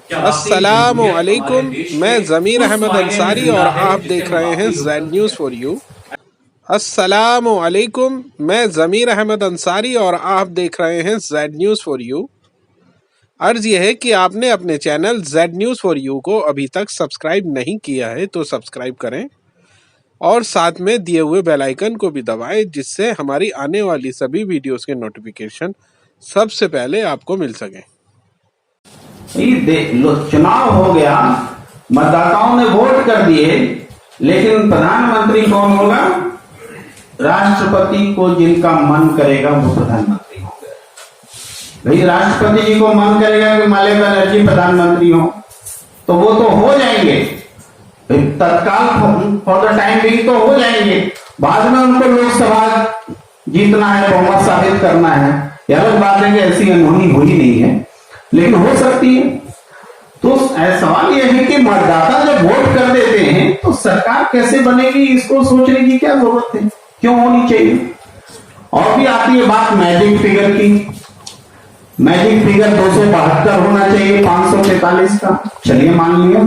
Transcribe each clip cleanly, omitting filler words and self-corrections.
अस्सलामु अलैकुम। मैं ज़मीर अहमद अंसारी और आप देख रहे हैं ज़ेड न्यूज़ फॉर यू। अस्सलामु अलैकुम। मैं ज़मीर अहमद अंसारी और आप देख रहे हैं ज़ेड न्यूज़ फॉर यू। अर्ज़ यह है कि आपने अपने channel Z news for you को अभी तक सब्सक्राइब नहीं किया है तो सब्सक्राइब करें और साथ में दिए हुए बेल आइकन को भी दबाएं, जिससे हमारी आने वाली सभी वीडियोस के नोटिफिकेशन सबसे पहले आपको मिल सकें। चुनाव हो गया, मतदाताओं ने वोट कर दिए, लेकिन प्रधानमंत्री कौन होगा? राष्ट्रपति को जिनका मन करेगा वो प्रधानमंत्री होंगे। भाई राष्ट्रपति जी को मन करेगा कि ममता बनर्जी प्रधानमंत्री हो तो वो तो हो जाएंगे, तत्काल फॉर द टाइम भी तो हो जाएंगे। बाद में उनको लोकसभा जीतना है, बहुमत साबित करना है, यह अलग बात है कि ऐसी अनहोनी हुई नहीं है, लेकिन हो सकती है। तो सवाल यह है कि मतदाता जब वोट कर देते हैं तो सरकार कैसे बनेगी, इसको सोचने की क्या जरूरत है, क्यों होनी चाहिए? और भी आती है बात मैजिक फिगर की। मैजिक फिगर 272 होना चाहिए 543 का, चलिए मान लिया,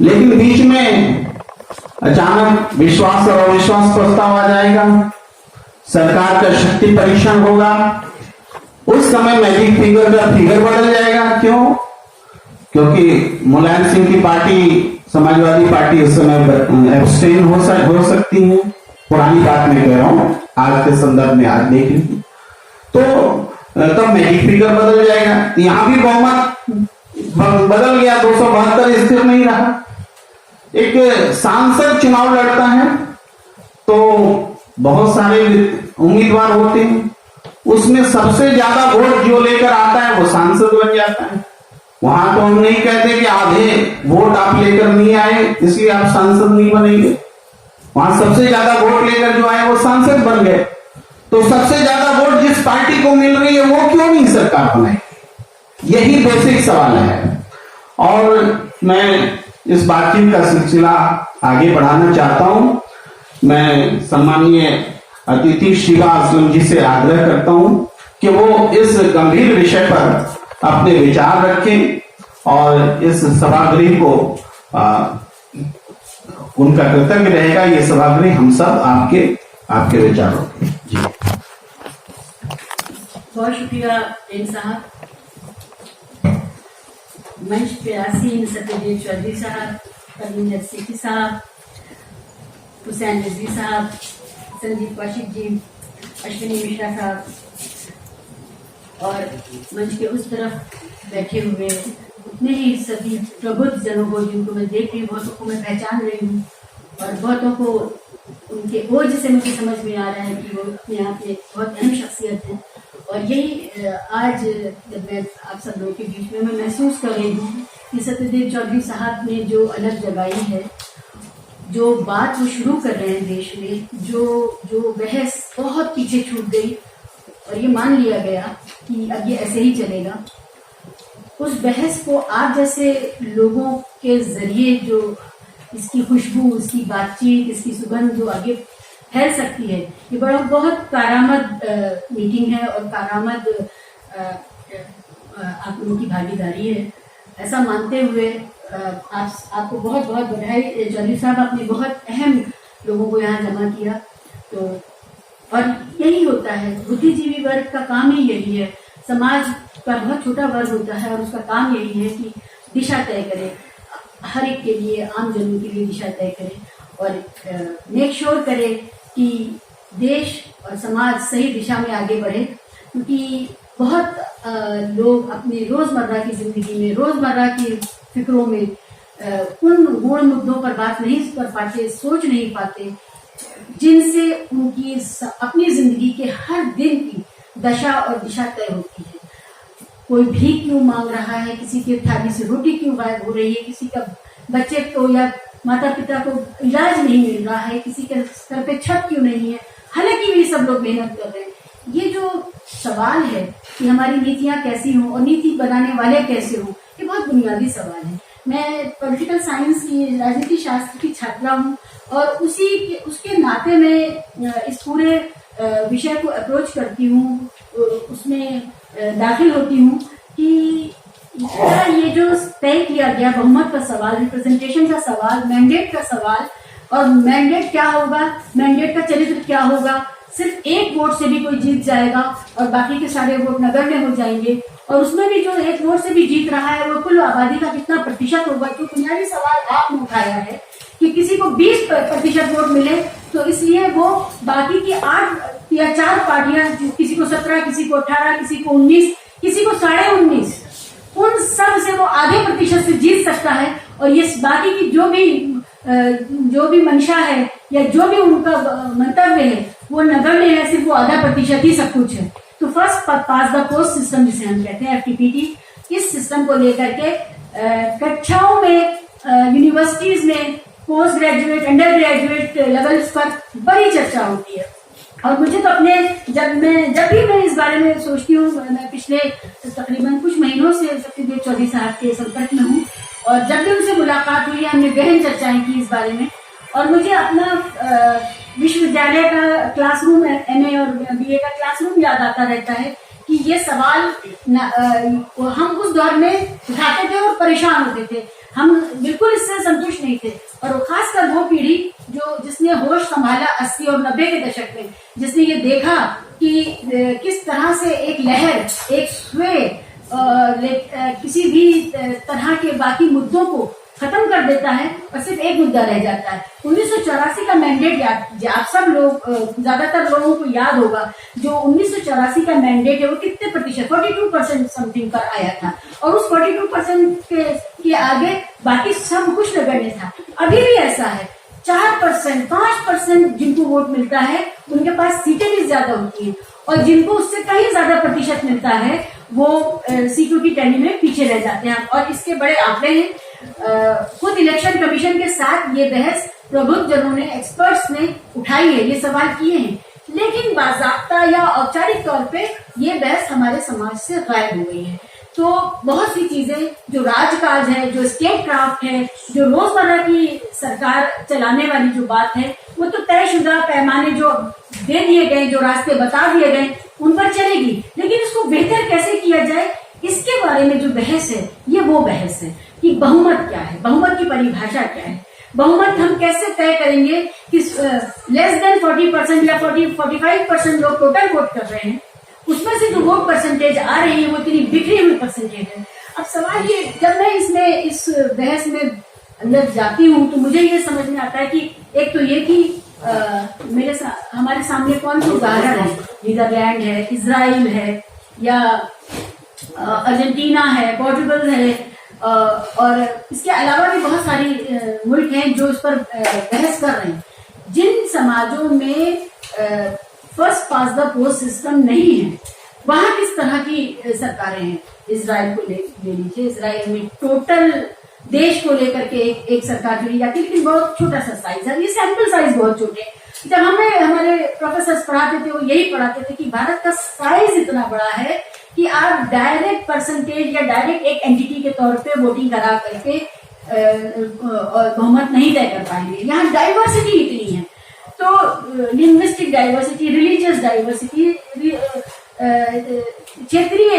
लेकिन बीच में अचानक विश्वास और अविश्वास प्रस्ताव आ जाएगा, सरकार का शक्ति परीक्षण होगा, उस समय मैजिक फिगर का फिगर बदल जाएगा। क्यों? क्योंकि मुलायम सिंह की पार्टी, समाजवादी पार्टी इस समय एब्सटेन हो सकती है। पुरानी बात मैं कह रहा हूं, आज के संदर्भ में आज देख लीजिए, तो तब मैजिक फिगर बदल जाएगा। यहां भी बहुमत बदल गया, 272 स्थिर नहीं रहा। एक सांसद चुनाव लड़ता है तो बहुत सारे उम्मीदवार होते हैं, उसमें सबसे ज्यादा वोट जो लेकर आता है वो सांसद बन जाता है। वहां तो हम नहीं कहते कि आधे वोट आप लेकर नहीं आए इसलिए आप सांसद नहीं बनेंगे, वहां सबसे ज्यादा वोट लेकर जो आए वो सांसद बन गए। तो सबसे ज्यादा वोट जिस पार्टी को मिल रही है वो क्यों नहीं सरकार बनाए? यही बेसिक सवाल है। और मैं इस बातचीत का सिलसिला आगे बढ़ाना चाहता हूं। मैं सम्मानीय अतिथि शिवा असलम जी से आग्रह करता हूं कि वो इस गंभीर विषय पर अपने विचार रखें और इस सभागृह को उनका कृतज्ञ रहेगा, ये सभागृह हम सब आपके विचारों के। जी बहुत शुक्रिया साहब, मंच पे आसीन सत्यदेव चौधरी साहब, परमिंदर सिद्दीकी साहब, हुसैन रिजवी साहब, संदीप कौशिक जी, अश्विनी मिश्रा साहब, और मंच के उस तरफ बैठे हुए उतने ही सभी प्रबुद्ध जनों को जिनको मैं देख रही हूँ, बहुतों को मैं पहचान रही हूँ और बहुतों को उनके ओज से मुझे समझ में आ रहा है कि वो अपने आप में बहुत अहम शख्सियत है। और यही आज जब मैं आप सब लोगों के बीच में मैं महसूस कर रही हूँ कि सत्यदेव चौधरी साहब ने जो अलग जगाई है, जो बात वो शुरू कर रहे हैं देश में, जो बहस बहुत पीछे छूट गई और ये मान लिया गया कि अब ये ऐसे ही चलेगा, उस बहस को आप जैसे लोगों के जरिए जो इसकी खुशबू, इसकी बातचीत, इसकी सुगंध जो आगे फैल सकती है, ये बहुत कारामद मीटिंग है और कारामद आप लोगों की भागीदारी है। ऐसा मानते हुए आपको बहुत बहुत बधाई चौधरी साहब, आपने बहुत अहम लोगों को यहाँ जमा किया। तो और यही होता है, बुद्धिजीवी वर्ग का काम ही यही है, समाज का बहुत छोटा वर्ग होता है और उसका काम यही है कि दिशा तय करे, हर एक के लिए, आम जनों के लिए दिशा तय करे और मेक श्योर करे कि देश और समाज सही दिशा में आगे बढ़े। क्योंकि बहुत लोग अपने रोजमर्रा की जिंदगी में, रोजमर्रा की फिक्रों में उन गूढ़ मुद्दों पर बात नहीं कर पाते, सोच नहीं पाते जिनसे उनकी अपनी जिंदगी के हर दिन की दशा और दिशा तय होती है। कोई भीख क्यों मांग रहा है, किसी के थाली से रोटी क्यों गायब हो रही है, किसी का बच्चे को या माता पिता को इलाज नहीं मिल रहा है, किसी के सर पे छत क्यों नहीं है, हालांकि भी सब लोग मेहनत कर रहे हैं। ये जो सवाल है कि हमारी नीतियां कैसी हों और नीति बनाने वाले कैसे हों, ये बहुत बुनियादी सवाल है। मैं पॉलिटिकल साइंस की, राजनीति शास्त्र की छात्रा हूँ और उसके नाते मैं इस पूरे विषय को अप्रोच करती हूँ, उसमें दाखिल होती हूँ कि क्या ये जो तय किया गया बहुमत का सवाल, रिप्रेजेंटेशन का सवाल, मैंडेट का सवाल, और मैंडेट क्या होगा, मैंडेट का चरित्र क्या होगा, सिर्फ एक वोट से भी कोई जीत जाएगा और बाकी के सारे वोट नगण्य हो जाएंगे, और उसमें भी जो एक वोट से भी जीत रहा है वो कुल आबादी का कितना प्रतिशत होगा। जो बुनियादी सवाल आपने उठाया है कि किसी को 20% वोट मिले तो इसलिए वो बाकी की 8 या 4 पार्टियां, किसी को 17, किसी को 18, किसी को 19, किसी को 19.5, उन सब से वो आधे प्रतिशत से जीत सकता है, और ये बाकी की जो भी मंशा है या जो भी उनका मंतव्य है वो नगण्य है, सिर्फ वो आधा प्रतिशत ही सब कुछ है। तो first pass the post system जिसे हम कहते हैं FTPT, इस सिस्टम को लेकर के कक्षाओं में, यूनिवर्सिटीज में, post graduate, under graduate levels पर बड़ी चर्चा होती है। और मुझे तो अपने जब भी मैं इस बारे में सोचती हूँ, मैं पिछले तकरीबन कुछ महीनों से सत्यदेव चौधरी साहब के संपर्क में हूँ, और जब भी उनसे मुलाकात हुई हमने गहन चर्चाएं की इस बारे में, और मुझे अपना विश्वविद्यालय का क्लासरूम, MA और BA का क्लासरूम याद आता रहता है कि ये सवाल हम उस दौर में उठाते थे और परेशान होते थे, हम बिल्कुल इससे संतुष्ट नहीं थे। और खासकर वो पीढ़ी जिसने होश संभाला 80 और 90 के दशक में, जिसने ये देखा कि किस तरह से एक लहर, एक स्वे किसी भी तरह के बाकी मुद्दों को खत्म कर देता है और सिर्फ एक मुद्दा रह जाता है। 1984 का मैंडेट आप सब लोग, ज्यादातर लोगों को याद होगा, जो 1984 का मैंडेट है वो कितने प्रतिशत, 42% समथिंग पर आया था, और उस 42% के आगे बाकी सब कुछ नगण्य था। अभी भी ऐसा है, 4%, 5% जिनको वोट मिलता है उनके पास सीटें भी ज्यादा होती हैं, और जिनको उससे कहीं ज्यादा प्रतिशत मिलता है वो सीटों की टैली में पीछे रह जाते हैं। और इसके बड़े आंकड़े हैं। खुद इलेक्शन कमीशन के साथ ये बहस प्रबुद्ध जनों ने, एक्सपर्ट्स ने उठाई है, ये सवाल किए हैं, लेकिन बाज़ाब्ता या औपचारिक तौर पे ये बहस हमारे समाज से गायब हो गई है। तो बहुत सी चीजें जो राजकाज है, जो स्टेट क्राफ्ट है, जो रोजमर्रा की सरकार चलाने वाली जो बात है, वो तो तयशुदा पैमाने जो दे दिए गए, जो रास्ते बता दिए गए, उन पर चलेगी, लेकिन इसको बेहतर कैसे किया जाए, इसके बारे में जो बहस है ये वो बहस है कि बहुमत क्या है, बहुमत की परिभाषा क्या है, बहुमत हम कैसे तय करेंगे कि लेस देन 40% या 45% लोग टोटल वोट कर रहे हैं, उसमें से जो वोट परसेंटेज आ रही है वो इतनी बिखरी हुई परसेंटेज है। अब सवाल ये, जब मैं इस बहस में अंदर जाती हूँ तो मुझे ये समझ में आता है कि एक तो ये कि हमारे सामने कौन से उदाहरण है, नीदरलैंड है, इजराइल है, या अर्जेंटीना है, पोर्टुगल है, और इसके अलावा भी बहुत सारी मुल्क हैं जो इस पर बहस कर रहे हैं। जिन समाजों में first pass the post system नहीं है, वहां किस तरह की सरकारें हैं। इजराइल को ले लीजिए, इजराइल में टोटल देश को लेकर के एक सरकार चुनी जाती है, लेकिन बहुत छोटा सा साइज है, ये सैंपल साइज बहुत छोटे। जब हमारे प्रोफेसर पढ़ाते थे वो यही पढ़ाते थे कि भारत का साइज इतना बड़ा है कि आप डायरेक्ट परसेंटेज या डायरेक्ट एक एंटिटी के तौर पे वोटिंग करा करके बहुमत नहीं तय कर पाएंगे। यहाँ डाइवर्सिटी इतनी है, तो लिंग्विस्टिक डाइवर्सिटी, रिलीजियस डाइवर्सिटी, क्षेत्रीय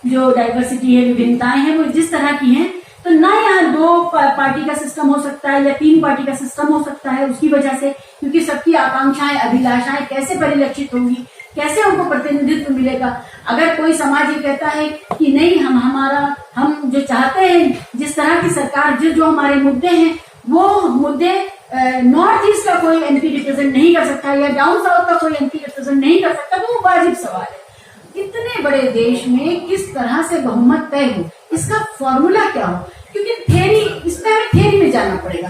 जो डाइवर्सिटी है, विभिन्नताएं हैं, वो जिस तरह की हैं, तो ना यहाँ 2 पार्टी का सिस्टम हो सकता है या 3 पार्टी का सिस्टम हो सकता है उसकी वजह से, क्योंकि सबकी आकांक्षाएं, अभिलाषाएं कैसे परिलक्षित होंगी, कैसे उनको प्रतिनिधित्व मिलेगा। अगर कोई समाज ये कहता है कि नहीं, हम जो चाहते हैं, जिस तरह की सरकार, जो हमारे मुद्दे हैं, वो मुद्दे नॉर्थ ईस्ट का कोई MP रिप्रेजेंट नहीं कर सकता या डाउन साउथ का कोई MP रिप्रेजेंट नहीं कर सकता, तो वो वाजिब सवाल है। इतने बड़े देश में किस तरह से बहुमत तय हो, इसका फॉर्मूला क्या हो, क्योंकि थ्योरी, इसमें हमें थ्योरी में जाना पड़ेगा,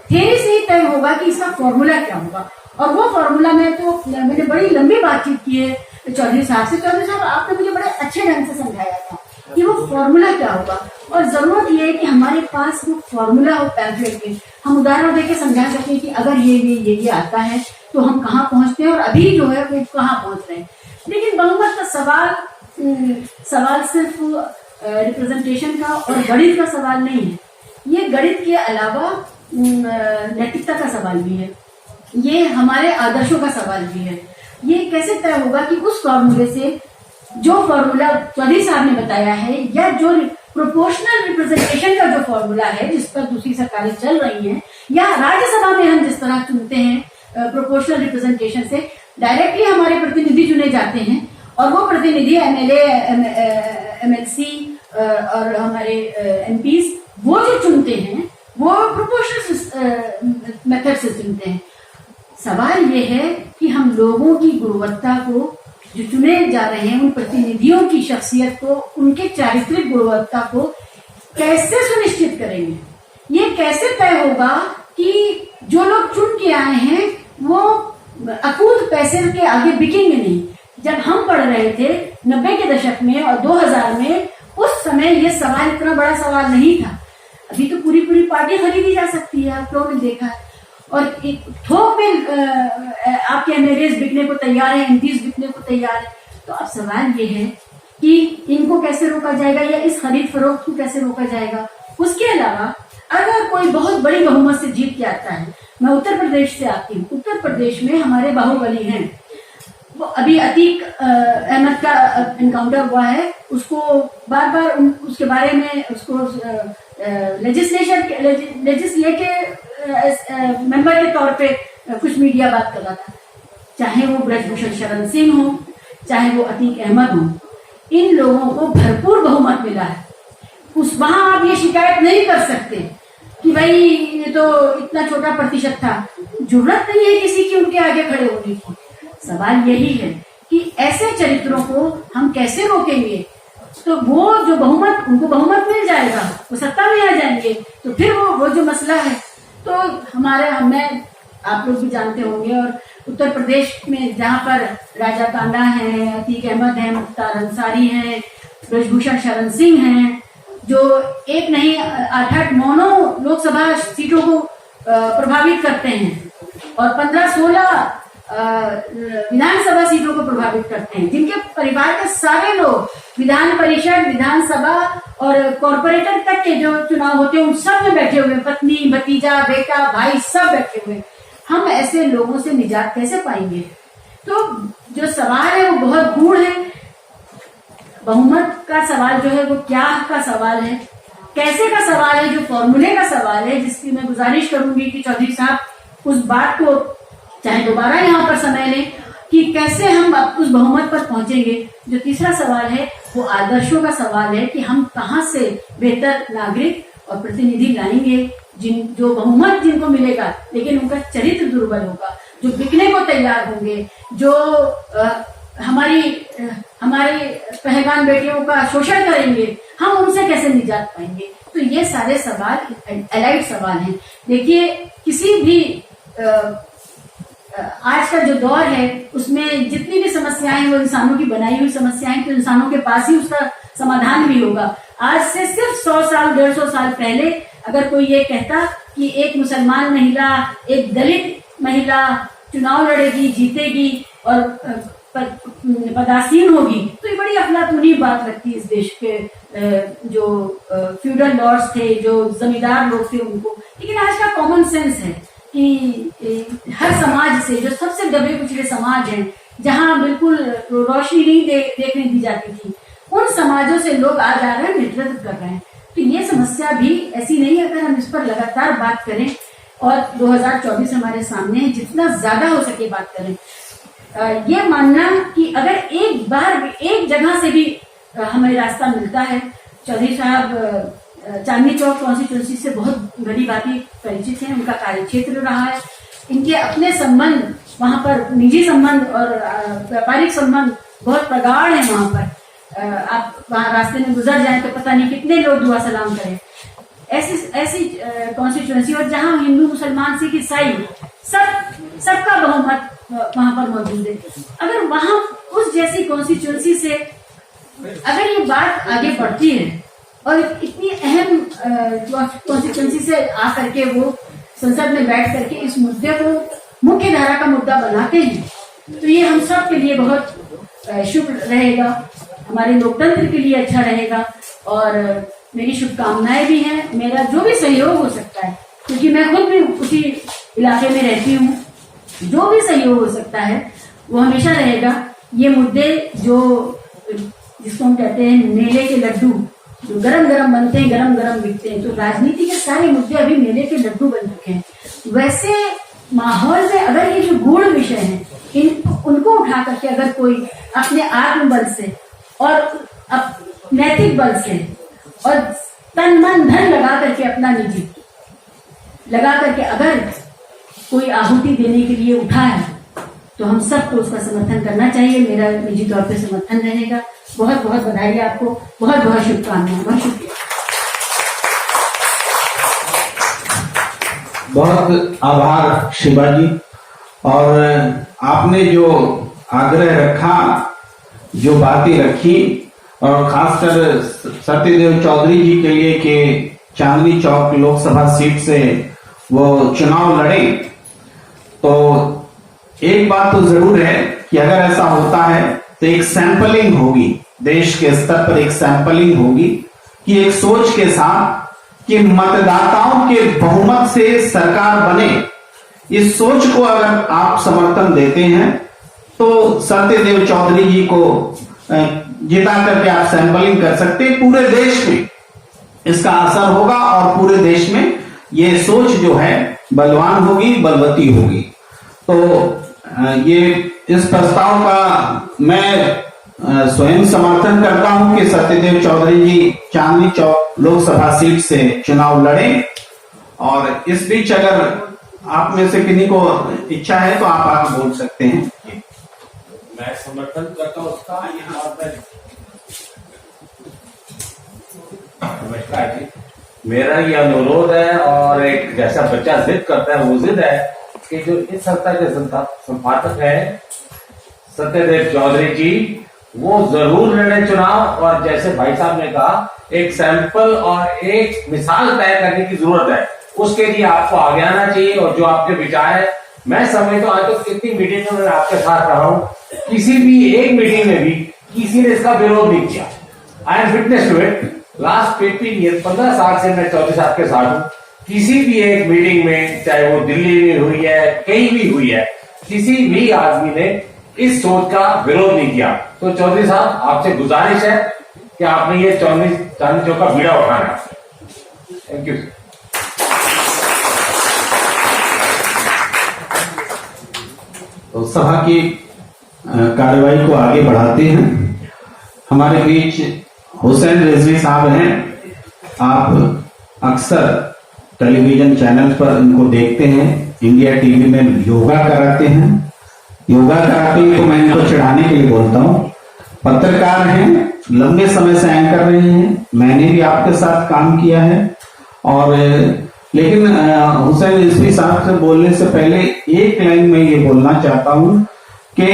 थ्योरी से ही तय होगा कि इसका फॉर्मूला क्या होगा। और वो फॉर्मूला में तो मैंने बड़ी लंबी बातचीत की है चौधरी साहब से। चौधरी साहब, आपने मुझे बड़े अच्छे ढंग से समझाया था कि वो फॉर्मूला क्या होगा, और जरूरत ये है कि हमारे पास वो फॉर्मूला हो पैम्फलेट में, हम उदाहरण देके समझा सकें कि अगर ये आता है तो हम कहाँ पहुंचते हैं और अभी जो है वो कहाँ पहुंच रहे हैं। लेकिन बहुमत का सवाल सिर्फ रिप्रेजेंटेशन का और गणित का सवाल नहीं है, ये गणित के अलावा नैतिकता का सवाल भी है, ये हमारे आदर्शों का सवाल भी है। ये कैसे तय होगा कि उस फॉर्मूले से, जो फॉर्मूला चौधरी साहब ने बताया है, या जो प्रोपोर्शनल रिप्रेजेंटेशन का जो फॉर्मूला है जिस पर दूसरी सरकारें चल रही हैं, या राज्यसभा में हम जिस तरह चुनते हैं प्रोपोर्शनल रिप्रेजेंटेशन से, डायरेक्टली हमारे प्रतिनिधि चुने जाते हैं और वो प्रतिनिधि एमएलए, एमएलसी और हमारे एमपीज वो जो चुनते हैं वो प्रोपोर्शनल मेथड से चुनते हैं। सवाल ये है कि हम लोगों की गुणवत्ता को, जो चुने जा रहे हैं उन प्रतिनिधियों की शख्सियत को, उनके चारित्रिक गुणवत्ता को कैसे सुनिश्चित करेंगे। ये कैसे तय होगा कि जो लोग चुन के आए हैं वो अकूत पैसे के आगे बिकेंगे नहीं। जब हम पढ़ रहे थे 90 के दशक में और 2000 में, उस समय ये सवाल इतना बड़ा सवाल नहीं था। अभी तो पूरी पूरी पार्टी खरीदी जा सकती है, आप लोगों ने देखा है, और थोक में आपके एमएलएस बिकने को तैयार है, एमपीज बिकने को तैयार है। तो अब सवाल ये है कि इनको कैसे रोका जाएगा या इस खरीद फरोख्त को कैसे रोका जाएगा। उसके अलावा अगर कोई बहुत बड़ी बहुमत से जीत के आता है, मैं उत्तर प्रदेश से आती हूँ, उत्तर प्रदेश में हमारे बाहुबली हैं, वो अभी अतीक अहमद का एनकाउंटर हुआ है, उसको बार बार उसके बारे में उसको लेजिस्लेटिव मेंबर के तौर पे कुछ मीडिया बात कर रहा था। चाहे वो ब्रजभूषण शरण सिंह हो, चाहे वो अतीक अहमद हो, इन लोगों को भरपूर बहुमत मिला है। वहां आप ये शिकायत नहीं कर सकते कि भाई ये तो इतना छोटा प्रतिशत था। जरूरत नहीं है किसी की उनके आगे खड़े होने की। सवाल यही है कि ऐसे चरित्रों को हम कैसे रोकेंगे। तो वो जो बहुमत, उनको बहुमत मिल जाएगा, वो सत्ता में आ जाएंगे, तो फिर वो जो मसला है, तो हमें आप लोग भी जानते होंगे, और उत्तर प्रदेश में जहाँ पर राजा कांडा है, अतीक अहमद है, मुख्तार अंसारी है, ब्रजभूषण शरण सिंह हैं, जो एक नहीं 8-8, 9 लोकसभा सीटों को प्रभावित करते हैं और 15-16 विधानसभा सीटों को प्रभावित करते हैं, जिनके परिवार के सारे लोग विधान परिषद, विधानसभा और कॉर्पोरेटर तक के जो चुनाव होते हैं उन सब में बैठे हुए, पत्नी, भतीजा, बेटा, भाई सब बैठे हुए। हम ऐसे लोगों से निजात कैसे पाएंगे। तो जो सवाल है वो बहुत गूढ़ है। बहुमत का सवाल जो है वो क्या का सवाल है, कैसे का सवाल है, जो फॉर्मूले का सवाल है, जिसकी मैं गुजारिश करूंगी कि चौधरी साहब उस बात को चाहे दोबारा यहाँ पर समय लें कि कैसे हम उस बहुमत पर पहुंचेंगे। जो तीसरा सवाल है वो आदर्शों का सवाल है कि हम कहाँ से बेहतर नागरिक और प्रतिनिधि लाएंगे, जो बहुमत जिनको मिलेगा लेकिन उनका चरित्र दुर्बल होगा, जो बिकने को तैयार होंगे, जो हमारी पहलवान बेटियों का शोषण करेंगे, हम उनसे कैसे निजात पाएंगे। तो ये सारे सवाल एलाइड सवाल हैं। देखिए, किसी भी आज का जो दौर है उसमें जितनी भी समस्याएं हैं वो इंसानों की बनाई हुई समस्याएं, तो इंसानों के पास ही उसका समाधान भी होगा। आज से सिर्फ 100 साल 150 साल पहले अगर कोई ये कहता कि एक मुसलमान महिला, एक दलित महिला चुनाव लड़ेगी, जीतेगी और पदासीन होगी, तो ये बड़ी अफलातूनी बात लगती है इस देश के जो फ्यूडल लॉर्ड्स थे, जो जमींदार लोग थे उनको। लेकिन आज का कॉमन सेंस है कि हर समाज से, जो सबसे दबे कुचले समाज हैं, जहां बिल्कुल रोशनी नहीं देखने दी जाती थी, उन समाजों से लोग आज आ रहे हैं, नेतृत्व कर रहे हैं। तो ये समस्या भी ऐसी नहीं है। अगर हम इस पर लगातार बात करें और 2024 हमारे सामने है, जितना ज्यादा हो सके बात करें। ये मानना कि अगर एक बार एक जगह से भी हमें रास्ता मिलता है। चौधरी साहब चांदनी चौक कॉन्स्टिट्यूंसी से बहुत बड़ी बातें परिचित हैं, उनका कार्यक्षेत्र रहा है, इनके अपने संबंध वहां पर, निजी संबंध और व्यापारिक संबंध बहुत प्रगाढ़ है वहां पर। आप वहां रास्ते में गुजर जाएं तो पता नहीं कितने लोग दुआ सलाम करें। ऐसी कॉन्स्टिट्यूंसी, और जहां हिंदू, मुसलमान, सिख, ईसाई सबका बहुमत वहां पर मौजूद है। अगर वहां उस जैसी कॉन्स्टिट्यूंसी से अगर ये बात आगे बढ़ती है और इतनी अहम कॉन्स्टिट्यूंसी से आकर के वो संसद में बैठ करके इस मुद्दे को मुख्य धारा का मुद्दा बनाते हैं, तो ये हम सब के लिए बहुत शुभ रहेगा, हमारे लोकतंत्र के लिए अच्छा रहेगा। और मेरी शुभकामनाएं भी हैं। मेरा जो भी सहयोग हो सकता है, क्योंकि मैं खुद भी उसी इलाके में रहती हूँ, जो भी सहयोग हो सकता है वो हमेशा रहेगा। ये मुद्दे जो जिसको हम कहते हैं मेले के लड्डू, जो गरम गरम बनते हैं, गरम गरम बिकते हैं। तो राजनीति के सारे मुद्दे अभी मेले के लड्डू बन चुके हैं। वैसे माहौल में अगर ये जो गूढ़ विषय हैं उनको उठा करके अगर कोई अपने आत्मबल से और नैतिक बल से और तन मन धन लगा करके अपना निजी लगा करके अगर कोई आहुति देने के लिए उठा है तो हम सबको उसका समर्थन करना चाहिए। मेरा निजी तौर पे समर्थन रहेगा। बहुत बहुत बधाई आपको, बहुत बहुत शुभकामनाएं, बहुत शुक्रिया। बहुत आभार शिवा जी। और आपने जो आग्रह रखा, जो बातें रखी, और खासकर सत्यदेव चौधरी जी के लिए कि चांदनी चौक लोकसभा सीट से वो चुनाव लड़े, तो एक बात तो जरूर है कि अगर ऐसा होता है तो एक सैंपलिंग होगी, देश के स्तर पर एक सैंपलिंग होगी कि एक सोच के साथ कि मतदाताओं के बहुमत से सरकार बने। इस सोच को अगर आप समर्थन देते हैं तो सत्यदेव चौधरी जी को जिता करके आप सैंपलिंग कर सकते हैं। पूरे देश में इसका असर होगा और पूरे देश में ये सोच जो है बलवान होगी, बलवती होगी। तो ये इस प्रस्ताव का मैं स्वयं समर्थन करता हूं कि सत्यदेव चौधरी जी चांदनी चौक लोकसभा सीट से चुनाव लड़े। और इस बीच अगर आप में से किन्हीं को इच्छा है तो आप आगे बोल सकते हैं। मैं समर्थन करता हूं उसका। नमस्कार जी, मेरा ये अनुरोध है और एक जैसा बच्चा जिद करता है वो जिद है कि जो इस संस्था के संपादक है सत्यदेव चौधरी जी, वो जरूर लड़े चुनाव। और जैसे भाई साहब ने कहा, एक सैंपल और एक मिसाल तय करने की जरूरत है। उसके लिए आपको आगे आना चाहिए। और जो आपके विचार है, मैं समझता हूँ आज तक कितनी मीटिंग में मैं आपके साथ रहा हूँ, किसी भी एक मीटिंग में भी किसी ने इसका विरोध नहीं किया। I am witness to it. Last 15 साल से मैं चौधरी साहब के साथ हूँ। किसी भी एक मीटिंग में, चाहे वो दिल्ली में हुई है, कहीं भी हुई है, किसी भी आदमी ने इस सोच का विरोध नहीं किया। तो चौधरी साहब, आपसे गुजारिश है कि आपने ये चांदनी चौक का बीड़ा उठाना है। Thank you. तो सभा की कार्यवाही को आगे बढ़ाते हैं। हमारे बीच हुसैन रिजवी साहब हैं। आप अक्सर टेलीविजन चैनल पर इनको देखते हैं। इंडिया टीवी में योगा कराते हैं। योगा कराते हैं तो मैं इनको चढ़ाने के लिए बोलता हूँ। पत्रकार हैं, लंबे समय से एंकर रहे हैं। मैंने भी आपके साथ काम किया है। और लेकिन हुसैन रिजवी साहब से बोलने से पहले एक लाइन में ये बोलना चाहता हूँ कि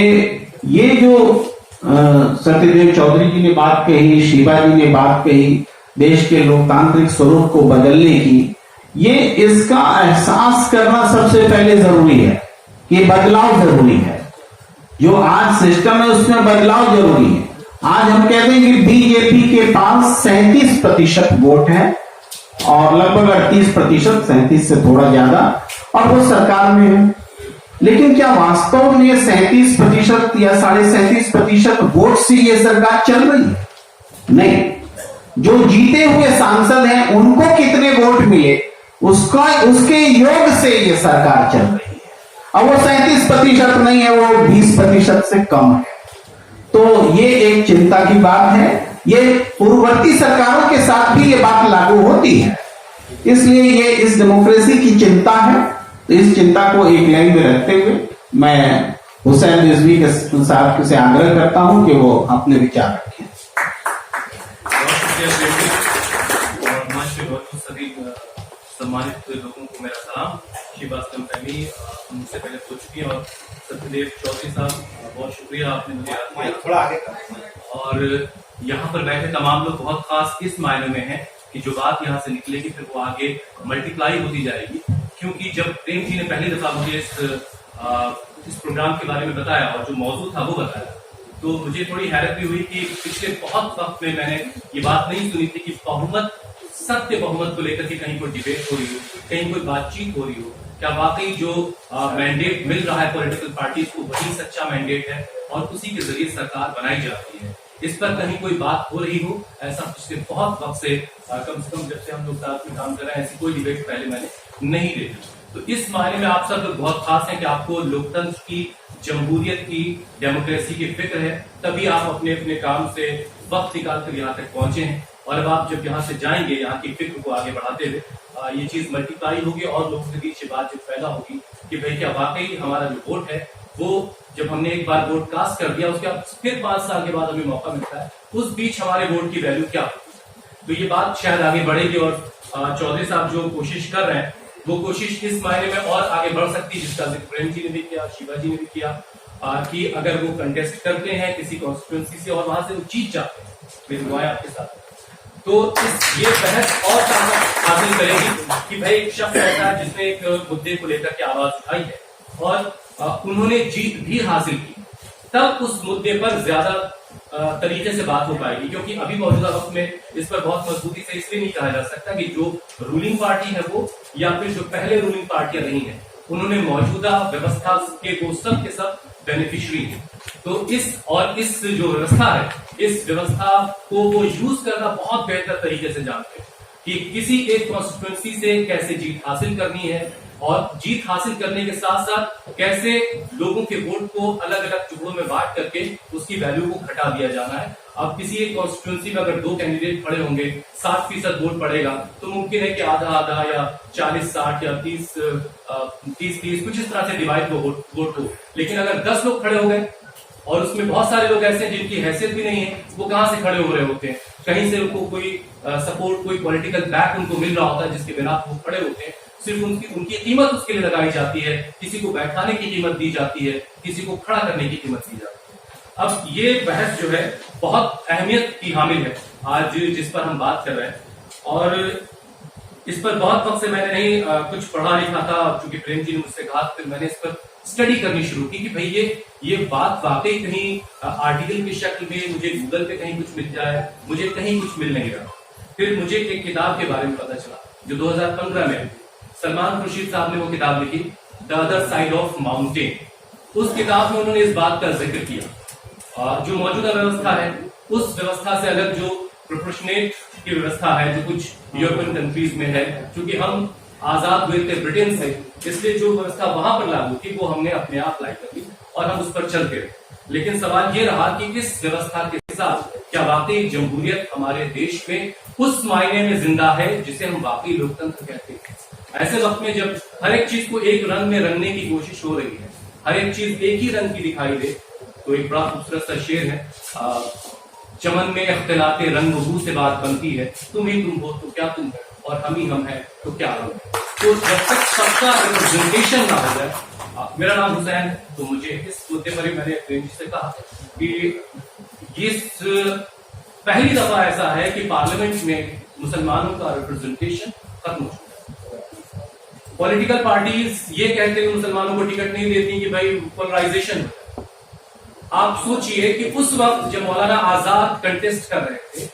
ये जो सत्यदेव चौधरी जी ने बात कही, शिवा जी ने बात कही, देश के लोकतांत्रिक स्वरूप को बदलने की, ये इसका एहसास करना सबसे पहले जरूरी है कि बदलाव जरूरी है। जो आज सिस्टम है उसमें बदलाव जरूरी है। आज हम कहते हैं कि बीजेपी के पास 37% वोट है और लगभग 38%, 37 से थोड़ा ज्यादा, और वो सरकार में है। लेकिन क्या वास्तव में 37% या 37.5% वोट से ये सरकार चल रही है? नहीं। जो जीते हुए सांसद हैं उनको कितने वोट मिले उसके योग से ये सरकार चल रही है। अब वो 37% नहीं है, वो 20% से कम है। तो ये एक चिंता की बात है। ये पूर्ववर्ती सरकारों के साथ भी ये बात लागू होती है। इसलिए ये इस डेमोक्रेसी की चिंता है। तो इस चिंता को एक लाइन में रखते हुए मैं हुसैन रिजवी के साथ से आग्रह करता हूं कि वो अपने विचार रखें। और मंच पे मौजूद सभी सम्मानित लोगों को मेरा सलाम। शिवास्तव फैमिली मुझसे पहले पूछ चुकी है। और सत्यदेव चौधरी साहब, बहुत शुक्रिया, आपने मुझे याद किया। थोड़ा आगे और यहाँ पर बैठे तमाम लोग बहुत खास इस मायने में हैं कि जो बात यहाँ से निकलेगी फिर वो आगे मल्टीप्लाई होती जाएगी। क्योंकि जब प्रेम जी ने पहली दफा मुझे इस प्रोग्राम के बारे में बताया और जो मौजूद था वो बताया, तो मुझे थोड़ी हैरत भी हुई कि पिछले बहुत वक्त में मैंने ये बात नहीं सुनी थी कि बहुमत, सत्य बहुमत को लेकर के कहीं कोई डिबेट हो रही हो, कहीं कोई बातचीत हो रही हो। क्या वाकई जो मैंडेट मिल रहा है पॉलिटिकल पार्टीज को वही सच्चा मैंडेट है और उसी के जरिए सरकार बनाई जाती है? इस पर कहीं कोई बात हो रही हो, ऐसा पिछले बहुत वक्त से कम जब से हम लोग साथ में काम कर रहे हैं, ऐसी कोई डिबेट पहले मैंने नहीं देखी। तो इस मायने में आप सब बहुत खास हैं कि आपको लोकतंत्र की, जमहूरियत की, डेमोक्रेसी की फिक्र है, तभी आप अपने अपने काम से वक्त निकाल कर यहाँ तक पहुंचे हैं। और अब आप जब यहाँ से जाएंगे, यहाँ की फिक्र को आगे बढ़ाते हुए, ये चीज मल्टीप्लाई होगी और लोगों के बीच ये बात जब पैदा होगी कि भाई क्या वाकई हमारा जो वोट है, वो जब हमने एक बार वोट कास्ट कर दिया, उसके बाद फिर 5 साल के बाद हमें मौका मिलता है, उस बीच हमारे वोट की वैल्यू क्या होगी। तो ये बात शायद आगे बढ़ेगी और चौधरी साहब जो कोशिश कर रहे हैं, वो कोशिश इस मायने में और आगे बढ़ सकती है, जिसका जिक्र प्रेम जी ने भी किया, शिवा जी ने भी किया, कि अगर वो कंटेस्ट करते हैं किसी कॉन्स्टिट्यूंसी से और वहां से वो जीत जाते हैं, मेरी दुआएं आपके साथ, तो ये बहस और ताकत हासिल करेगी कि भाई एक शख्स ऐसा है जिसने एक मुद्दे को लेकर के आवाज उठाई है और उन्होंने जीत भी हासिल की, तब उस मुद्दे पर ज्यादा तरीके से बात हो पाएगी। क्योंकि अभी मौजूदा वक्त में इस पर बहुत मजबूती से इसलिए नहीं कहा जा सकता कि जो रूलिंग पार्टी है वो, या फिर जो पहले रूलिंग पार्टियां रही हैं, उन्होंने मौजूदा व्यवस्था के वो सब के सब बेनिफिशियरी हैं। तो इस जो व्यवस्था है, इस व्यवस्था को वो यूज करना बहुत बेहतर तरीके से जानते हैं कि किसी एक कॉन्स्टिट्यूएंसी से कैसे जीत हासिल करनी है, और जीत हासिल करने के साथ साथ कैसे लोगों के वोट को अलग अलग टुकड़ों में बांट करके उसकी वैल्यू को घटा दिया जाना है। अब किसी एक कॉन्स्टिट्यूएंसी में अगर 2 कैंडिडेट खड़े होंगे, 60% वोट पड़ेगा, तो मुमकिन है कि आधा आधा या 40-60 या 30-30 कुछ इस तरह से डिवाइड वोट हो। लेकिन अगर 10 लोग खड़े हो गए और उसमें बहुत सारे लोग ऐसे हैं जिनकी हैसियत भी नहीं है, वो कहां से खड़े हो रहे होते हैं, कहीं से उनको कोई सपोर्ट, कोई पॉलिटिकल बैक उनको मिल रहा होता है जिसके बिना वो खड़े होते हैं। सिर्फ उनकी कीमत उसके लिए लगाई जाती है, किसी को बैठाने की कीमत दी जाती है, किसी को खड़ा करने की कीमत दी जाती है। अब ये बहस जो है बहुत अहमियत की हामिल है आज जिस पर हम बात कर रहे हैं, और इस पर बहुत वक्त से मैंने नहीं कुछ पढ़ा लिखा था, क्योंकि प्रेम जी ने मुझसे कहा, फिर मैंने इस पर स्टडी करनी शुरू की कि भाई ये बात वाकई कहीं आर्टिकल की शक्ल में मुझे गूगल पे कहीं कुछ मिल जाए, मुझे कहीं कुछ मिल नहीं रहा। फिर मुझे एक किताब के बारे में पता चला जो 2015 में सलमान खुर्शीद साहब ने वो किताब लिखी, the other side of mountain. उस किताब में उन्होंने इस बात का जिक्र किया, जो मौजूदा व्यवस्था है उस व्यवस्था से अलग जो प्रोपोर्शनेट की व्यवस्था है, जो कुछ यूरोपियन कंट्रीज में है, क्योंकि हम आजाद हुए थे ब्रिटेन से, इसलिए जो व्यवस्था वहां पर लागू थी वो हमने अपने आप लाई कर ली और हम उस पर चलते रहे। लेकिन सवाल ये रहा कि इस व्यवस्था के साथ क्या वाकई जमहूरियत हमारे देश में उस मायने में जिंदा है जिसे हम वाकई लोकतंत्र कहते हैं। ऐसे वक्त में जब हर एक चीज को एक रंग में रंगने की कोशिश हो रही है, हर एक चीज एक ही रंग की दिखाई दे, तो एक बड़ा खूबसूरत सा शेर है, चमन में इख्तिलाते रंग बू से बात बनती है, तुम ही तुम हो तो क्या तुम है, और हम ही हम हैं तो क्या हम है। तो जब तक सबका रिप्रेजेंटेशन ना हो जाए, मेरा नाम हुसैन है, तो मुझे इस मुद्दे पर ही मैंने प्रेम जी से कहा कि इस पहली दफा ऐसा है कि पार्लियामेंट में मुसलमानों का रिप्रेजेंटेशन खत्म हो चुका है। पॉलिटिकल पार्टीज ये कहते हैं मुसलमानों को टिकट नहीं देती कि भाई पोलराइजेशन। आप सोचिए कि उस वक्त जब मौलाना आजाद कंटेस्ट कर रहे थे,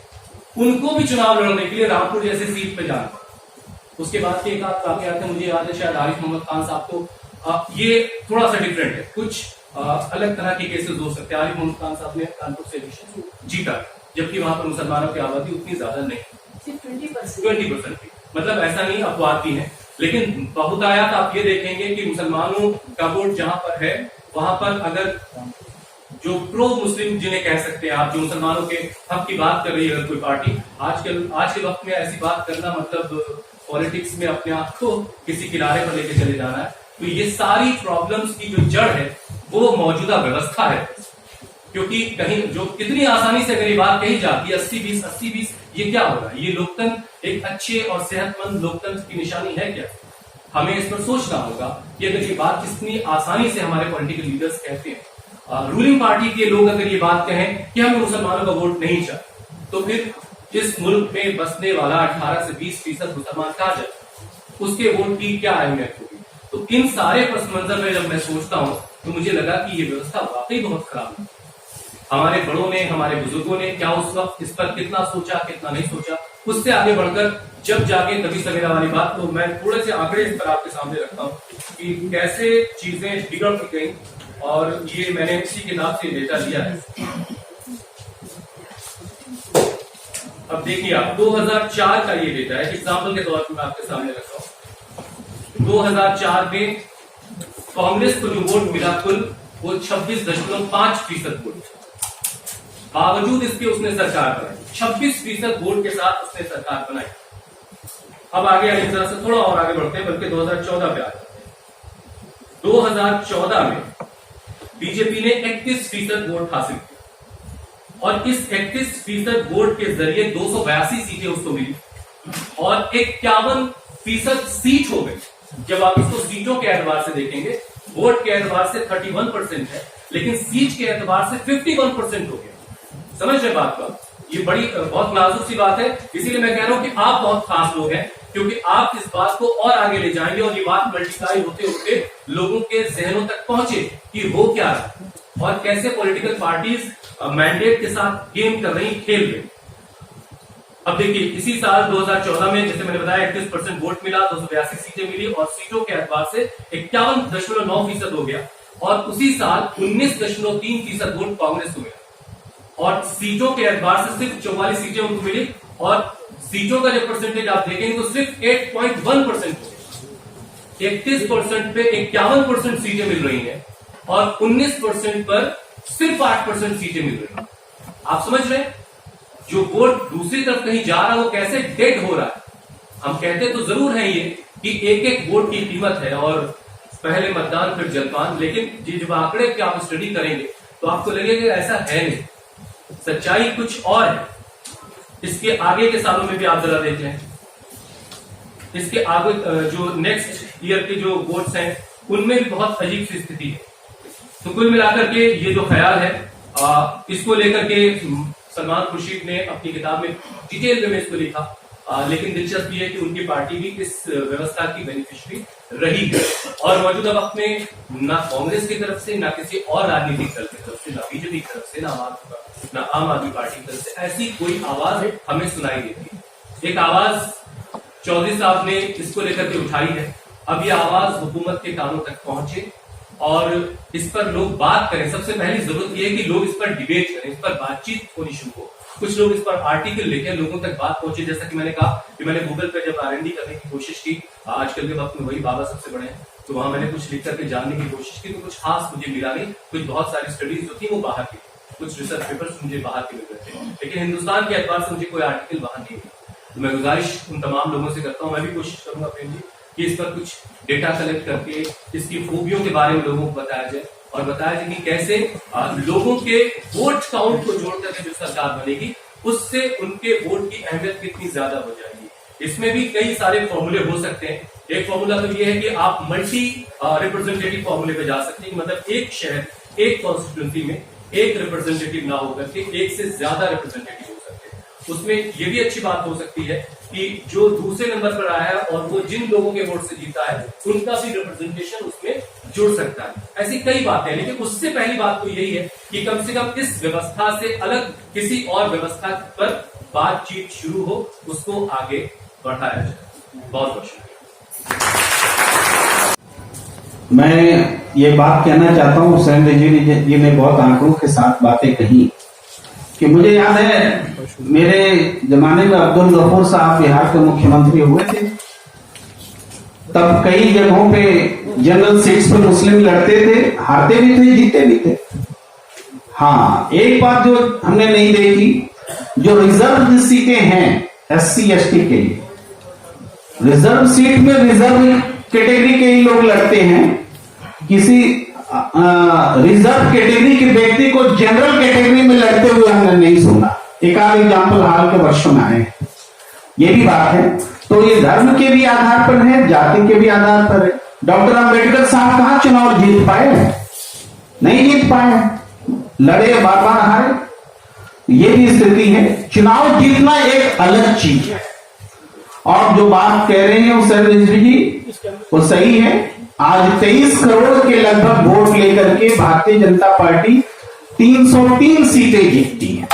उनको भी चुनाव लड़ने के लिए रामपुर जैसे सीट पे जाना पड़ा। उसके बाद के एक आध वाकया थे, मुझे याद है शायद आरिफ मोहम्मद खान साहब को, ये थोड़ा सा डिफरेंट है, कुछ अलग तरह के केसेस हो सकते हैं। आरिफ मोहम्मद खान साहब ने कानपुर से इलेक्शन जीता, जबकि वहां पर मुसलमानों की आबादी उतनी ज्यादा नहीं, 20% थी। मतलब ऐसा नहीं, अपवाद भी है, लेकिन बहुतायत आप ये देखेंगे कि मुसलमानों का वोट जहां पर है, वहां पर अगर जो प्रो मुस्लिम जिन्हें कह सकते हैं आप, जो मुसलमानों के हक की बात कर रही है अगर कोई पार्टी, आज के वक्त में ऐसी बात करना मतलब पॉलिटिक्स में अपने आप को किसी किनारे पर लेके चले जाना है। तो ये सारी प्रॉब्लम्स की जो जड़ है वो मौजूदा व्यवस्था है, क्योंकि कहीं जो कितनी आसानी से अगर ये बात कही जाती है 80-20, ये क्या हो रहा है? ये लोकतंत्र एक अच्छे और सेहतमंद लोकतंत्र की निशानी है क्या? हमें इस पर सोचना होगा कि अगर ये बात कितनी आसानी से हमारे पॉलिटिकल लीडर्स कहते हैं, रूलिंग पार्टी के लोग अगर ये बात कहें कि हम मुसलमानों का वोट नहीं चाहते, तो फिर इस मुल्क में बसने वाला 18 से 20% मुसलमान कहा जाए, उसके वोट की क्या अहमियत होगी? तो इन सारे पस मंजर में जब मैं सोचता हूं तो मुझे लगा कि ये व्यवस्था वाकई बहुत खराब है। हमारे बड़ों ने, हमारे बुजुर्गों ने क्या उस वक्त इस पर कितना सोचा, कितना नहीं सोचा, उससे आगे बढ़कर जब जाके कभी सवेरा वाली बात, तो मैं थोड़े से आंकड़े इस पर आपके सामने रखता हूँ कि कैसे चीजें बिगड़ गई, और ये मैंने इसी किताब से डेटा लिया है। अब देखिए आप 2004 का ये डेटा है, एग्जाम्पल के तौर पर मैं आपके सामने रखता हूं। 2004 में कांग्रेस को जो वोट मिला कुल वो 26.5% वोट, बावजूद इसके उसने सरकार बनाई, 26% वोट के साथ उसने सरकार बनाई। अब आगे आगे जरा से थोड़ा और आगे बढ़ते हैं, बल्कि 2014 पे आ जाते हैं। 2014 में बीजेपी ने 31% वोट हासिल किया और इस 31% वोट के जरिए 282 सीटें उसको मिली और 51% सीट हो गई। जब आप इसको सीटों के एतबार से देखेंगे, वोट के एतबार से 31% है, लेकिन सीट के एतबार से 51% हो गया। समझ रहे बात का? ये बड़ी बहुत नाजुक सी बात है, इसीलिए मैं कह रहा हूं कि आप बहुत खास लोग हैं, क्योंकि आप इस बात को और आगे ले जाएंगे और ये बात मल्टीप्लाई होते होते लोगों के जहनों तक पहुंचे कि हो क्या है और कैसे पॉलिटिकल पार्टीज मैंडेट के साथ गेम कर रही, खेल रही। अब देखिए इसी साल 2014 में जैसे मैंने बताया 31% वोट मिला, 282 सीटें मिली और सीटों के एतबार से 51.9% हो गया और उसी साल 19.3% वोट कांग्रेस को मिला और सीटों के एतबार से सिर्फ 44 सीटें उनको मिली और सीटों का जब परसेंटेज आप देखेंगे तो सिर्फ 8.1% हो गया। 31% पे 51% सीटें मिल रही हैं और 19% पर सिर्फ 8% सीटें मिल रही हैं। आप समझ रहे हैं जो वोट दूसरी तरफ कहीं जा रहा है वो कैसे डेड हो रहा है। हम कहते तो जरूर हैं ये कि एक एक वोट की कीमत है और पहले मतदान फिर जलपान, लेकिन जब आंकड़े की आप स्टडी करेंगे तो आपको लगेगा ऐसा है नहीं, सच्चाई कुछ और है। इसके आगे के सालों में भी आप जरा देख लें, इसके आगे जो नेक्स्ट ईयर के जो वोट्स हैं उनमें भी बहुत अजीब सी स्थिति है। तो कुल मिलाकर के ये जो ख्याल है इसको लेकर के सलमान खुर्शीद ने अपनी किताब में डिटेल में इसको लिखा, लेकिन दिलचस्प ये है कि उनकी पार्टी भी इस व्यवस्था की बेनिफिशियरी रही है और मौजूदा वक्त में ना कांग्रेस की तरफ से, ना किसी और राजनीतिक दल की तरफ से, ना बीजेपी की तरफ से, ना आम आदमी पार्टी की तरफ से ऐसी कोई आवाज हमें सुनाई देती। एक आवाज चौधरी साहब ने इसको लेकर के उठाई है। अब ये आवाज हुकूमत के कानों तक पहुंचे और इस पर लोग बात करें। सबसे पहली जरूरत यह है कि लोग इस पर डिबेट करें, इस पर बातचीत होनी शुरू हो। कुछ लोग इस पर आर्टिकल लिखें, लोगों तक बात पहुंचे। जैसा कि मैंने कहा कि मैंने गूगल पर जब R&D करने की कोशिश की, आजकल के वक्त में वही बाबा सबसे बड़े हैं, तो वहां मैंने कुछ लिख करके जानने की कोशिश की तो कुछ खास मुझे मिला नहीं। कुछ बहुत सारी स्टडीज जो थी वो बाहर की, कुछ रिसर्च पेपर्स मुझे बाहर के मिल रहे थे, लेकिन हिंदुस्तान के एतबार से मुझे कोई आर्टिकल वहां नहीं मिला। तो मैं गुजारिश उन तमाम लोगों से करता हूँ, मैं भी कोशिश करूंगा फ्रेंडली कि इस पर कुछ डेटा कलेक्ट करके इसकी खूबियों के बारे में लोगों को बताया जाए और बताया जाए कि कैसे लोगों के वोट काउंट को जोड़ करके जो सरकार बनेगी उससे उनके वोट की अहमियत कितनी ज्यादा हो जाएगी। इसमें भी कई सारे फॉर्मूले हो सकते हैं। एक फॉर्मूला तो ये है कि आप मल्टी रिप्रेजेंटेटिव फॉर्मूले पे जा सकते हैं, मतलब एक शहर, एक कॉन्स्टिट्यूंसी में एक रिप्रेजेंटेटिव ना होकर के एक से ज्यादा रिप्रेजेंटेटिव हो सकते हैं। उसमें ये भी अच्छी बात हो सकती है कि जो दूसरे नंबर पर आया है और वो जिन लोगों के वोट से जीता है उनका भी रिप्रेजेंटेशन उसमें जुड़ सकता है। ऐसी कई बातें हैं, लेकिन उससे पहली बात तो यही है कि कम से कम इस व्यवस्था से अलग किसी और व्यवस्था पर बातचीत शुरू हो, उसको आगे बढ़ाया जाए। बहुत बहुत शुक्रिया। मैं ये बात कहना चाहता हूँ, हुसैन जी ने बहुत आंकड़ों के साथ बातें कही कि मुझे याद है मेरे जमाने में अब्दुल गफूर साहब बिहार के मुख्यमंत्री हुए थे, तब कई जगहों पे जनरल सीट्स पर मुस्लिम लड़ते थे, हारते भी थे, जीते भी थे। हाँ, एक बात जो हमने नहीं देखी, जो रिजर्व सीटें हैं SC ST के लिए, रिजर्व सीट में रिजर्व कैटेगरी के ही लोग लड़ते हैं। किसी रिजर्व कैटेगरी के व्यक्ति को जनरल कैटेगरी में लड़ते हुए हमने नहीं सुना। एक आध एग्जाम्पल हाल के वर्षों में आए, ये भी बात है। तो ये धर्म के भी आधार पर है, जाति के भी आधार पर है। डॉक्टर अंबेडकर साहब कहां चुनाव जीत पाए? नहीं जीत पाए, लड़े बार बार हारे, ये भी स्थिति है। चुनाव जीतना एक अलग चीज है और जो बात कह रहे हैं हुसैन रिजवी जी वो सही है। आज 23 करोड़ के लगभग वोट लेकर के भारतीय जनता पार्टी 303 सीटें जीतती है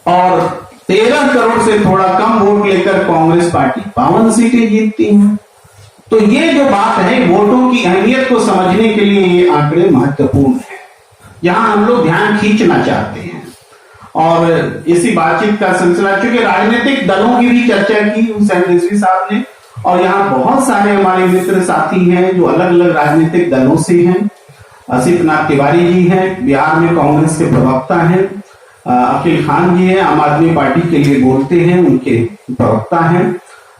और 13 करोड़ से थोड़ा कम वोट लेकर कांग्रेस पार्टी 52 सीटें जीतती है। तो ये जो बात है, वोटों की अहमियत को समझने के लिए ये आंकड़े महत्वपूर्ण है, जहां हम लोग ध्यान खींचना चाहते हैं। और इसी बातचीत का सिलसिला, क्योंकि राजनीतिक दलों की भी चर्चा की हुसैन रिजवी साहब ने, और यहाँ बहुत सारे हमारे मित्र साथी हैं जो अलग अलग राजनीतिक दलों से हैं। आसिफ नाथ तिवारी जी हैं, बिहार में कांग्रेस के प्रवक्ता हैं। अकील खान जी हैं, आम आदमी पार्टी के लिए बोलते हैं, उनके प्रवक्ता हैं।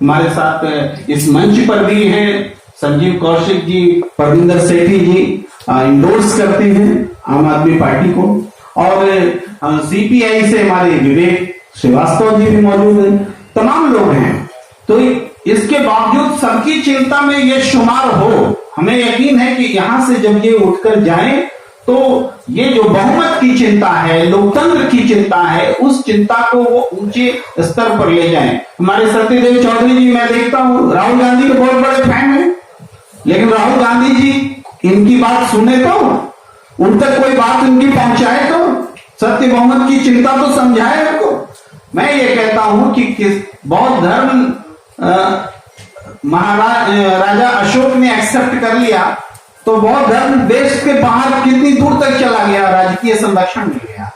हमारे साथ इस मंच पर भी हैं संजीव कौशिक जी, परविंदर सेठी जी, इंडोर्स करते हैं आम आदमी पार्टी को, और सीपीआई से हमारे विवेक श्रीवास्तव जी भी मौजूद हैं। तमाम लोग हैं। तो इसके बावजूद सबकी चिंता में ये शुमार हो, हमें यकीन है कि यहां से जब ये उठकर जाएं तो ये जो बहुमत की चिंता है, लोकतंत्र की चिंता है, उस चिंता को वो ऊंचे स्तर पर ले जाएं। हमारे सत्यदेव चौधरी जी, मैं देखता हूं राहुल गांधी के बहुत बड़े फैन हैं, लेकिन राहुल गांधी जी इनकी बात सुने तो, उन तक कोई बात उनकी पहुंचाए तो, सत्य बहुमत की चिंता तो समझाए उनको। मैं ये कहता हूं कि बौद्ध धर्म राजा अशोक ने एक्सेप्ट कर लिया तो बौद्ध धर्म देश के बाहर कितनी दूर तक चला गया, राजकीय संरक्षण मिल गया।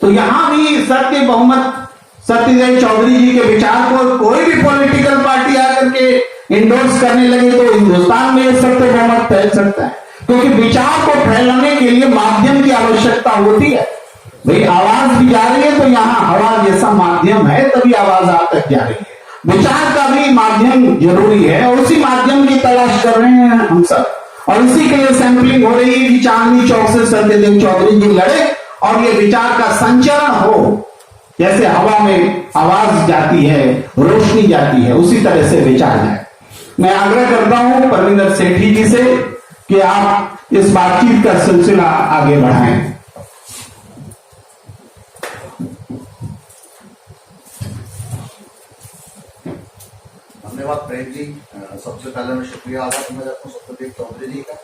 तो यहां भी सत्य बहुमत, सत्यदेव चौधरी जी के विचार को कोई भी पॉलिटिकल पार्टी आकर के इंडोर्स करने लगे तो हिंदुस्तान में सत्य बहुमत फैल सकता है, क्योंकि विचार को फैलाने के लिए माध्यम की आवश्यकता होती है। भाई आवाज भी जा रही है तो यहाँ आवाज जैसा माध्यम है तभी आवाज आप तक जा रही है। विचार का भी माध्यम जरूरी है और उसी माध्यम की तलाश कर रहे हैं हम सब, और इसी के लिए सैंपलिंग हो रही है कि चांदनी चौक से सत्यदेव चौधरी जी लड़े और ये विचार का संचरण हो। जैसे हवा में आवाज जाती है, रोशनी जाती है, उसी तरह से विचार जाए। मैं आग्रह करता हूं परविंदर सेठी जी से कि आप इस बातचीत का सिलसिला आगे बढ़ाएं। धन्यवाद प्रेम जी। सबसे पहले मैं शुक्रिया अदा करना चाहता हूँ सत्यदेव चौधरी जी का,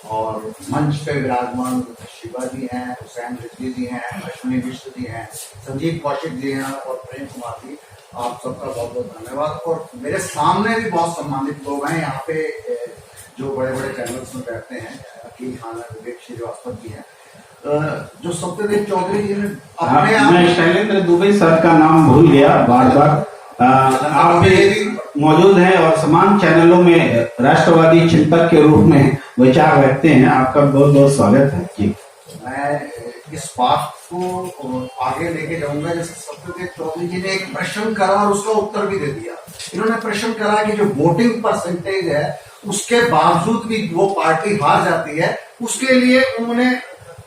और मंच पे विराजमान शिवा जी हैं, हुसैन रिजवी जी हैं, अश्विनी मिश्र जी हैं, संजीव कौशिक जी हैं और प्रेम कुमार जी, आप सबका बहुत बहुत धन्यवाद। और मेरे सामने भी बहुत सम्मानित लोग हैं यहाँ पे जो बड़े बड़े चैनल्स में बैठते हैं, अकील खान, विवेक श्रीवास्तव जी हैं, जो सत्यदेव चौधरी जी ने अपने मैं शैलेंद्र दुबे सर का नाम भूल गया बार बार। आप भी मौजूद हैं और समान चैनलों में राष्ट्रवादी चिंतक के रूप में विचार रखते हैं। आपका बहुत बहुत स्वागत है जी। मैं इस बात को आगे लेके जाऊंगा, जैसे सत्यदेव चौधरी जी ने एक प्रश्न करा और उसका उत्तर भी दे दिया। इन्होंने प्रश्न करा कि जो वोटिंग परसेंटेज है उसके बावजूद भी वो पार्टी हार जाती है, उसके लिए उन्होंने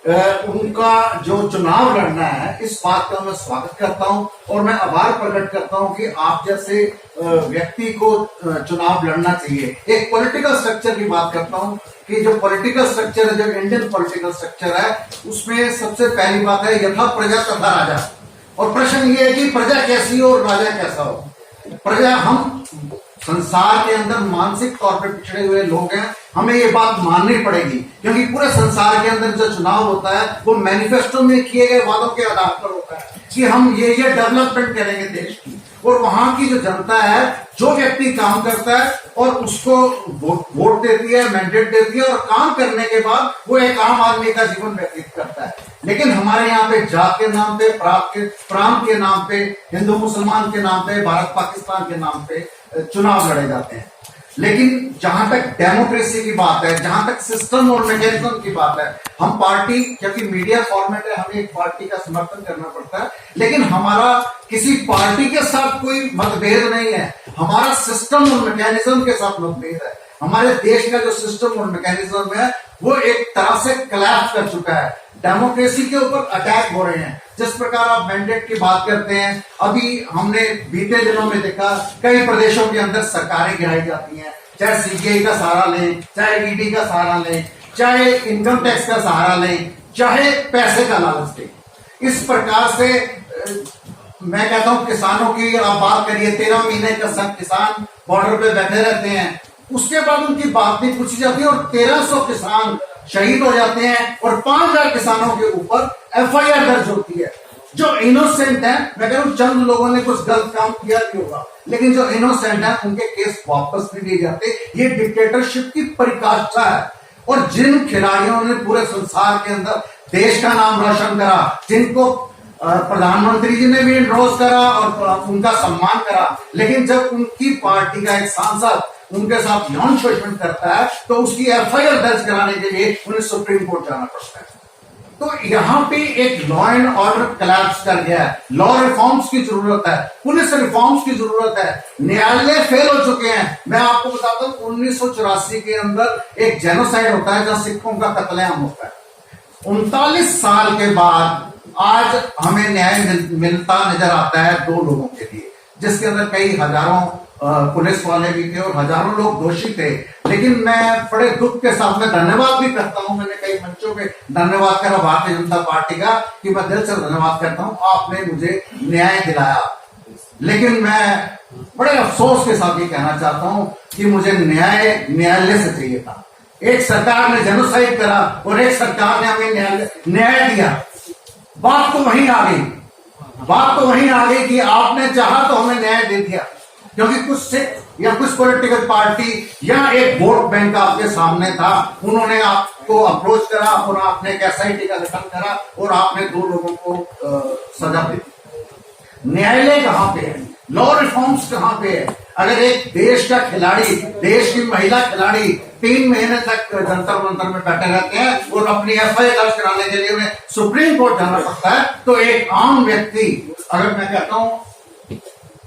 उनका जो चुनाव लड़ना है, इस बात का मैं स्वागत करता हूं और मैं आभार प्रकट करता हूं कि आप जैसे व्यक्ति को चुनाव लड़ना चाहिए। एक पॉलिटिकल स्ट्रक्चर की बात करता हूं कि जो पॉलिटिकल स्ट्रक्चर है, जो इंडियन पॉलिटिकल स्ट्रक्चर है, उसमें सबसे पहली बात है यथा प्रजा तथा राजा। और प्रश्न ये है कि प्रजा कैसी हो और राजा कैसा हो। प्रजा, हम संसार के अंदर मानसिक तौर पर पिछड़े हुए लोग हैं, हमें ये बात माननी पड़ेगी, क्योंकि पूरे संसार के अंदर जो चुनाव होता है वो मैनिफेस्टो में किए गए वादों के आधार पर होता है कि हम ये डेवलपमेंट करेंगे देश की। और वहां की जो जनता है, जो व्यक्ति काम करता है और उसको वोट देती है, मैंडेट देती है, और काम करने के बाद वो एक आम आदमी का जीवन व्यतीत करता है। लेकिन हमारे यहाँ पे जात के नाम पे, प्रांत के नाम पे, हिंदू मुसलमान के नाम पे, भारत पाकिस्तान के नाम पे चुनाव लड़े जाते हैं। लेकिन जहां तक डेमोक्रेसी की बात है, जहां तक सिस्टम और मैकेनिज्म की बात है, हम पार्टी, क्योंकि मीडिया फॉर्मेट है, हमें एक पार्टी का समर्थन करना पड़ता है, लेकिन हमारा किसी पार्टी के साथ कोई मतभेद नहीं है। हमारा सिस्टम और मैकेनिज्म के साथ मतभेद है। हमारे देश का जो सिस्टम और मैकेनिज्म है वो एक तरह से कोलैप्स कर चुका है। डेमोक्रेसी के ऊपर अटैक हो रहे हैं। जिस प्रकार आप मैंडेट की बात करते हैं, अभी हमने बीते दिनों में देखा कई प्रदेशों के अंदर सरकारें गिराई जाती हैं, चाहे सीबीआई का सहारा लें, चाहे ईडी का सहारा लें, चाहे इनकम टैक्स का सहारा लें, चाहे पैसे का लालच दें। इस प्रकार से मैं कहता हूं किसानों की आप बात करिए, 13 महीने का सब किसान बॉर्डर पे बैठे रहते हैं, उसके बाद उनकी बात नहीं पूछी जाती और 1300 किसान शहीद हो जाते हैं और 5000 किसानों के ऊपर एफआईआर दर्ज होती है। जो इनोसेंट है, मैं कह रहा हूं चंद लोगों ने कुछ गलत काम किया भी होगा, लेकिन जो इनोसेंट है उनके केस वापस नहीं दिए जाते। ये डिक्टेटरशिप की परिकाष्ठा है। और जिन खिलाड़ियों ने पूरे संसार के अंदर देश का नाम रोशन करा, जिनको प्रधानमंत्री जी ने भी इंट्रोस करा और उनका सम्मान करा, लेकिन जब उनकी पार्टी का एक सांसद उनके साथ यौन शोषण करता है तो उसकी एफआईआर दर्ज कराने के लिए उन्हें सुप्रीम कोर्ट जाना पड़ता है। तो यहाँ पे एक लॉ एंड ऑर्डर कोलैप्स कर गया है। लॉ रिफॉर्म्स की जरूरत है, पुलिस रिफॉर्म्स की जरूरत है, न्यायालय फेल हो चुके हैं। मैं आपको बताता हूँ 1984 के अंदर एक जेनोसाइड होता है जहां सिखों का कत्लेआम होता है। 39 साल के बाद आज हमें न्याय मिलता नजर आता है 2 लोगों के लिए, जिसके अंदर कई हजारों पुलिस वाले भी थे और हजारों लोग दोषी थे। लेकिन मैं बड़े दुख के साथ में धन्यवाद भी करता हूं, मैंने कई मंचों पे धन्यवाद करा भारतीय जनता पार्टी का कि मैं दिल से धन्यवाद करता हूं, आपने मुझे न्याय दिलाया। लेकिन मैं बड़े अफसोस के साथ ये कहना चाहता हूं कि मुझे न्यायालय से चाहिए था। एक सरकार ने जेनोसाइड करा और एक सरकार ने हमें न्याय दिया। बात तो वहीं आ गई कि आपने चाहा तो हमें न्याय दे दिया, क्योंकि कुछ सिख या कुछ पॉलिटिकल पार्टी या एक वोट बैंक आपके सामने था, उन्होंने आपको अप्रोच करा और आपने एक एसआईटी का गठन करा और आपने 2 लोगों को सजा दी। न्यायालय कहां पे है? लॉ रिफॉर्म्स कहां पे है? अगर एक देश का खिलाड़ी, देश की महिला खिलाड़ी 3 महीने तक जंतर मंतर में बैठे रहते हैं और अपनी एफआईआर दर्ज कराने के लिए उन्हें सुप्रीम कोर्ट जाना पड़ता है, तो एक आम व्यक्ति, अगर मैं कहता हूं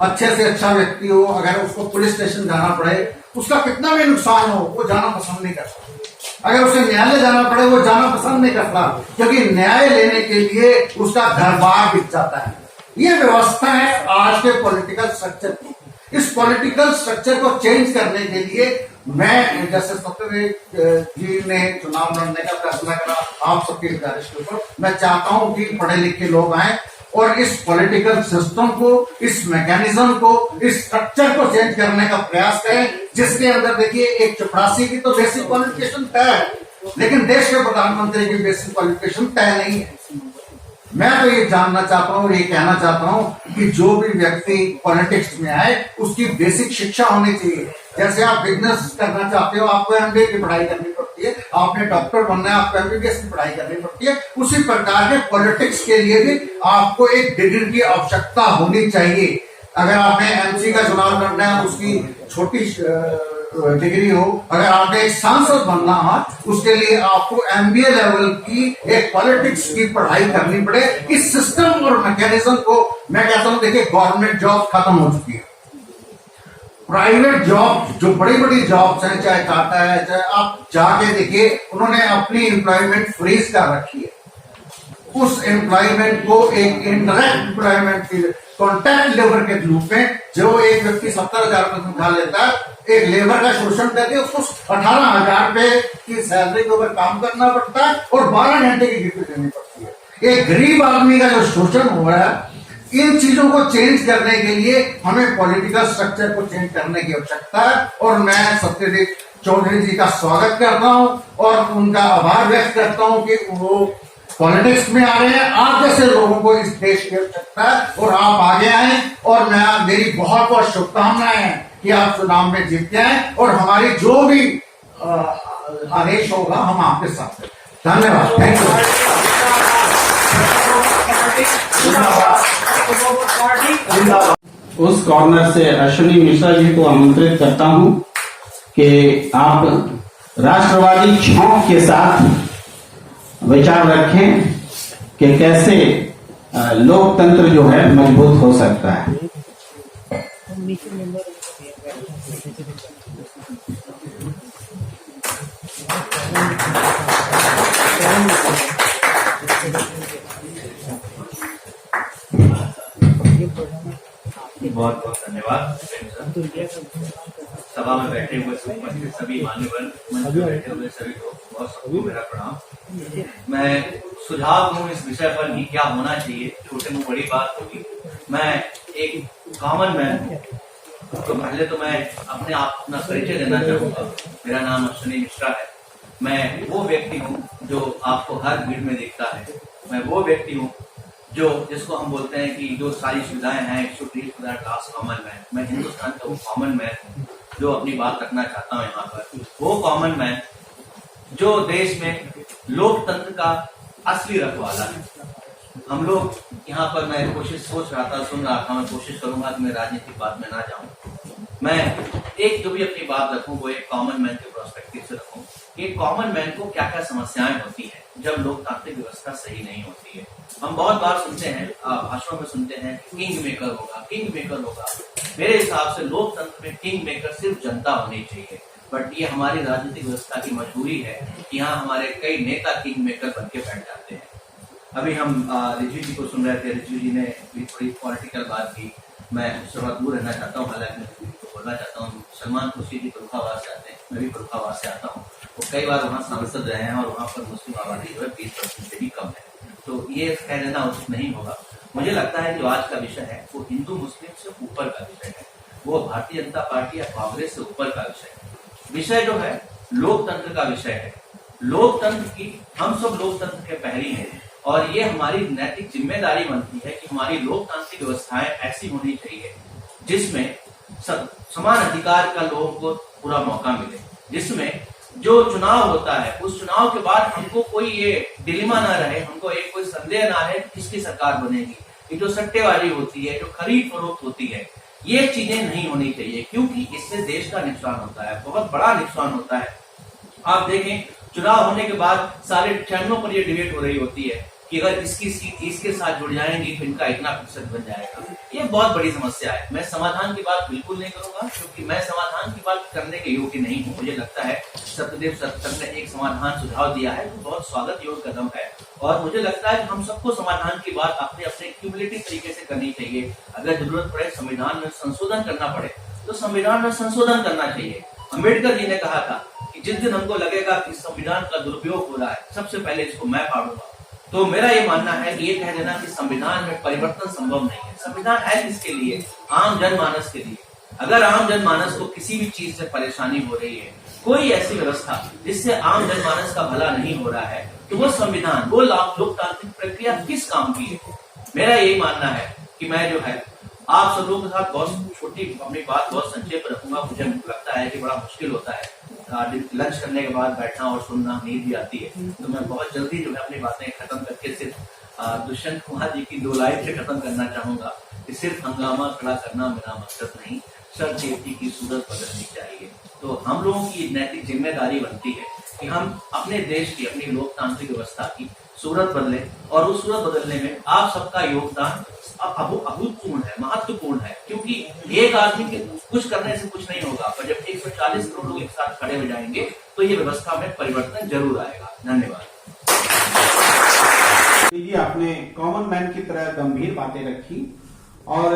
अच्छे से अच्छा व्यक्ति हो, अगर उसको पुलिस स्टेशन जाना पड़े, उसका कितना भी नुकसान हो, वो जाना पसंद नहीं करता। अगर उसे न्यायालय जाना पड़े, वो जाना पसंद नहीं करता, क्योंकि न्याय लेने के लिए उसका घर बार बिक जाता है। ये व्यवस्था है आज के पॉलिटिकल स्ट्रक्चर की। इस पॉलिटिकल स्ट्रक्चर को चेंज करने के लिए मैं, जैसे सत्यदेव जी ने चुनाव लड़ने का फैसला करा आप सबकी गुजारिश के ऊपर, मैं चाहता हूं कि पढ़े लिखे लोग आए और इस पॉलिटिकल सिस्टम को, इस मैकेनिज्म को, इस स्ट्रक्चर को चेंज करने का प्रयास करें, जिसके अंदर देखिए एक चपरासी की तो बेसिक क्वालिफिकेशन तय है, लेकिन देश के प्रधानमंत्री की बेसिक क्वालिफिकेशन तय नहीं है। मैं तो ये जानना चाहता हूँ, ये कहना चाहता हूँ कि जो भी व्यक्ति पॉलिटिक्स में आए उसकी बेसिक शिक्षा होनी चाहिए। जैसे आप बिजनेस करना चाहते हो, आपको एमबीए की पढ़ाई करनी पड़ती है, आपने डॉक्टर बनना है, आपको एमबीबीएस की पढ़ाई करनी पड़ती है। उसी प्रकार के पॉलिटिक्स के लिए भी आपको एक डिग्री की आवश्यकता होनी चाहिए। अगर आपने एमसी का चुनाव करना है, उसकी छोटी डिग्री हो, अगर आपने एक सांसद बनना है, उसके लिए आपको एमबीए लेवल की एक पॉलिटिक्स की पढ़ाई करनी पड़े। इस सिस्टम और मैकेनिज्म को मैं कहता हूं, देखिए गवर्नमेंट जॉब खत्म हो चुकी है। प्राइवेट जॉब, जो बड़ी बड़ी जॉब्स हैं, चाहे टाटा है, चाहे आप जाके देखिए, उन्होंने अपनी एम्प्लॉयमेंट फ्रीज कर रखी है। उस एम्प्लॉयमेंट को एक इंडायरेक्ट एम्प्लॉयमेंट की कॉन्ट्रैक्ट लेबर के रूप में, जो एक व्यक्ति 70,000 रुपए तनख्वाह लेता है, एक लेबर का शोषण करके उसको 18,000 रुपए की सैलरी के ऊपर काम करना पड़ता है और 12 घंटे की ड्यूटी देनी पड़ती है। एक गरीब आदमी का जो शोषण हो रहा है, इन चीजों को चेंज करने के लिए हमें पॉलिटिकल स्ट्रक्चर को चेंज करने की आवश्यकता है। और मैं सत्यदेव चौधरी जी का स्वागत करता हूं और उनका आभार व्यक्त करता हूं कि वो पॉलिटिक्स में आ रहे हैं। आप जैसे लोगों को इस देश की आवश्यकता है और आप आगे आए, और मैं, मेरी बहुत बहुत शुभकामनाएं हैं कि आप चुनाव में जीत जाएं और हमारी जो भी आदेश होगा हम आपके साथ हैं। धन्यवाद, थैंक यू। उस कॉर्नर से अश्विनी मिश्रा जी को आमंत्रित करता हूं कि आप राष्ट्रवादी छौंक के साथ विचार रखें कि कैसे लोकतंत्र जो है मजबूत हो सकता है। बहुत बहुत धन्यवाद। सभा में बैठे हुए उपस्थित सभी मान्यवर, मंच में बैठे हुए सभी लोग, बहुत सबको मेरा प्रणाम। मैं सुझाव दूं इस विषय पर कि क्या होना चाहिए, छोटे में बड़ी बात होगी। मैं एक कॉमन मैन, तो पहले तो मैं अपने आप अपना परिचय देना चाहूंगा। मेरा नाम अश्विनी मिश्रा है। मैं वो व्यक्ति हूँ जो आपको हर भीड़ में दिखता है। मैं वो व्यक्ति हूँ जो, जिसको हम बोलते हैं कि जो सारी सुविधाएं हैं, 130,000 क्लास कॉमन मैन। मैं हिंदुस्तान का वो कॉमन मैन जो अपनी बात रखना चाहता हूँ यहाँ पर। वो कॉमन मैन जो देश में लोकतंत्र का असली रखवाला है। हम लोग यहाँ पर, मैं सोच रहा था, सुन रहा था, मैं कोशिश करूंगा कि मैं राजनीतिक बात में ना जाऊं। मैं एक जो भी अपनी बात रखूं वो एक कॉमन मैन के पर्सपेक्टिव से रखूं कि कॉमन मैन को क्या क्या समस्याएं होती है जब लोकतांत्रिक व्यवस्था सही नहीं होती है। हम बहुत बार सुनते हैं, भाषणों में सुनते हैं, किंग मेकर होगा, किंग मेकर होगा। मेरे हिसाब से लोकतंत्र में किंग मेकर सिर्फ जनता होनी चाहिए, बट ये हमारी राजनीतिक व्यवस्था की मजबूरी है कि यहाँ हमारे कई नेता किंग मेकर बन के बैठ जाते हैं। अभी हम रिजवी जी को सुन रहे थे, रिजवी जी ने भी थोड़ी पॉलिटिकल बात की, मैं उससे बहुत दूर रहना चाहता हूँ, हालांकि मैं रिजवी को बोलना चाहता हूँ। सलमान खुर्शीद जी फर्रुखाबाद से आते हैं, मैं भी फर्रुखाबाद से आता हूँ, वो कई बार वहाँ सांसद रहे हैं और वहाँ पर मुस्लिम आबादी जो है 20% से भी कम है, तो ये कह देना उचित नहीं होगा। मुझे लगता है जो आज का विषय है वो हिंदू मुस्लिम से ऊपर का विषय है, वो भारतीय जनता पार्टी या कांग्रेस से ऊपर का विषय है। विषय जो है लोकतंत्र का विषय है। लोकतंत्र की, हम सब लोकतंत्र के पहरी हैं और ये हमारी नैतिक जिम्मेदारी बनती है कि हमारी लोकतांत्रिक व्यवस्थाएं ऐसी होनी चाहिए जिसमें समान अधिकार का लोगों को पूरा मौका मिले, जिसमें जो चुनाव होता है उस चुनाव के बाद हमको कोई ये डिलेमा ना रहे, हमको एक कोई संदेह ना रहे किसकी सरकार बनेगी। ये जो सट्टेबाजी होती है, जो खरीद फरोख्त होती है, ये चीजें नहीं होनी चाहिए, क्योंकि इससे देश का नुकसान होता है, बहुत बड़ा नुकसान होता है। आप देखें चुनाव होने के बाद सारे चैनलों पर ये डिबेट हो रही होती है कि अगर इसकी सीट इसके साथ जुड़ जाएंगी तो इनका इतना प्रतिशत बन जाएगा। ये बहुत बड़ी समस्या है। मैं समाधान की बात बिल्कुल नहीं करूंगा, क्योंकि मैं समाधान की बात करने के योग्य नहीं हूँ। मुझे लगता है सत्यदेव सर ने एक समाधान सुझाव दिया है, तो बहुत स्वागत योग्य कदम है, और मुझे लगता है कि हम सबको समाधान की बात अपने अपने क्यूमुलेटिव तरीके से करनी चाहिए। अगर जरूरत पड़े संविधान में संशोधन करना पड़े तो संविधान में संशोधन करना चाहिए। अम्बेडकर जी ने कहा था कि जिस दिन हमको लगेगा कि संविधान का दुरुपयोग हो रहा है, सबसे पहले इसको मैं फाड़ूंगा। तो मेरा ये मानना है कि ये कह देना कि संविधान में परिवर्तन संभव नहीं है। संविधान है किसके लिए? आम जनमानस के लिए। अगर आम जनमानस को किसी भी चीज से परेशानी हो रही है, कोई ऐसी व्यवस्था जिससे आम जनमानस का भला नहीं हो रहा है, तो वो संविधान, वो लोकतांत्रिक प्रक्रिया किस काम की है? मेरा यही मानना है कि मैं जो है आप सब लोगों के साथ बहुत छोटी अपनी बात बहुत संक्षेप रखूंगा। मुझे लगता है कि बड़ा मुश्किल होता है लंच करने के बाद बैठना और सुनना, नींद भी आती है, तो मैं बहुत जल्दी जो है अपनी बातें खत्म करके सिर्फ दुष्यंत कुमार जी की 2 लाइन से खत्म करना चाहूंगा कि सिर्फ हंगामा खड़ा करना मेरा मकसद नहीं, सर सेफ्टी की सूरत बदलनी चाहिए। तो हम लोगों की नैतिक जिम्मेदारी बनती है कि हम अपने देश की, अपनी लोकतांत्रिक व्यवस्था की सूरत बदले, और उस सूरत बदलने में आप सबका योगदान अभूतपूर्ण है, महत्वपूर्ण है, क्योंकि एक आदमी के कुछ करने से कुछ नहीं होगा, पर जब 140 करोड़ लोग एक साथ खड़े हो जाएंगे तो ये व्यवस्था में परिवर्तन जरूर आएगा। धन्यवाद। ये आपने कॉमन मैन की तरह गंभीर बातें रखी और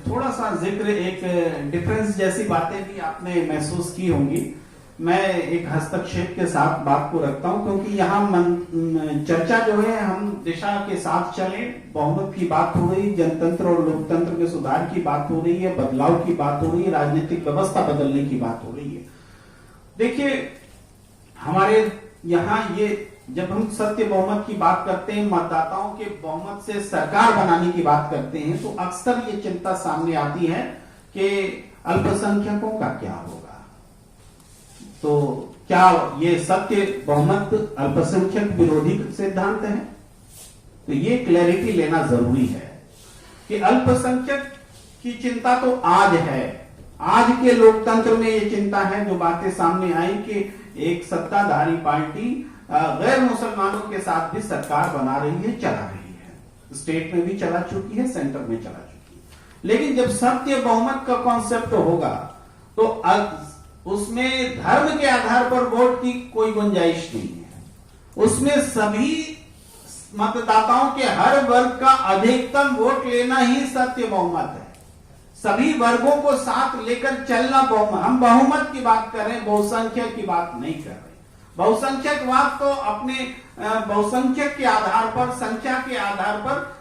थोड़ा सा जिक्र, एक डिफरेंस जैसी बातें भी आपने महसूस की होंगी। मैं एक हस्तक्षेप के साथ बात को रखता हूं, क्योंकि यहाँ चर्चा जो है हम दिशा के साथ चले। बहुमत की बात हो रही, जनतंत्र और लोकतंत्र के सुधार की बात हो रही है, बदलाव की बात हो रही है, राजनीतिक व्यवस्था बदलने की बात हो रही है। देखिए हमारे यहाँ ये जब हम सत्य बहुमत की बात करते हैं, मतदाताओं के बहुमत से सरकार बनाने की बात करते हैं, तो अक्सर ये चिंता सामने आती है कि अल्पसंख्यकों का क्या होगा। तो क्या ये सत्य बहुमत अल्पसंख्यक विरोधी सिद्धांत है? तो ये क्लैरिटी लेना जरूरी है कि अल्पसंख्यक की चिंता तो आज है, आज के लोकतंत्र में ये चिंता है। जो बातें सामने आई कि एक सत्ताधारी पार्टी गैर मुसलमानों के साथ भी सरकार बना रही है, चला रही है, स्टेट में भी चला चुकी है, सेंटर में चला चुकी है। लेकिन जब सत्य बहुमत का कॉन्सेप्ट होगा तो उसमें धर्म के आधार पर वोट की कोई गुंजाइश नहीं है। उसमें सभी मतदाताओं के हर वर्ग का अधिकतम वोट लेना ही सत्य बहुमत है। सभी वर्गों को साथ लेकर चलना बहुमत। हम बहुमत की बात कर रहे हैं, बहुसंख्यक की बात नहीं कर रहे। बहुसंख्यकवाद तो अपने बहुसंख्यक के आधार पर, संख्या के आधार पर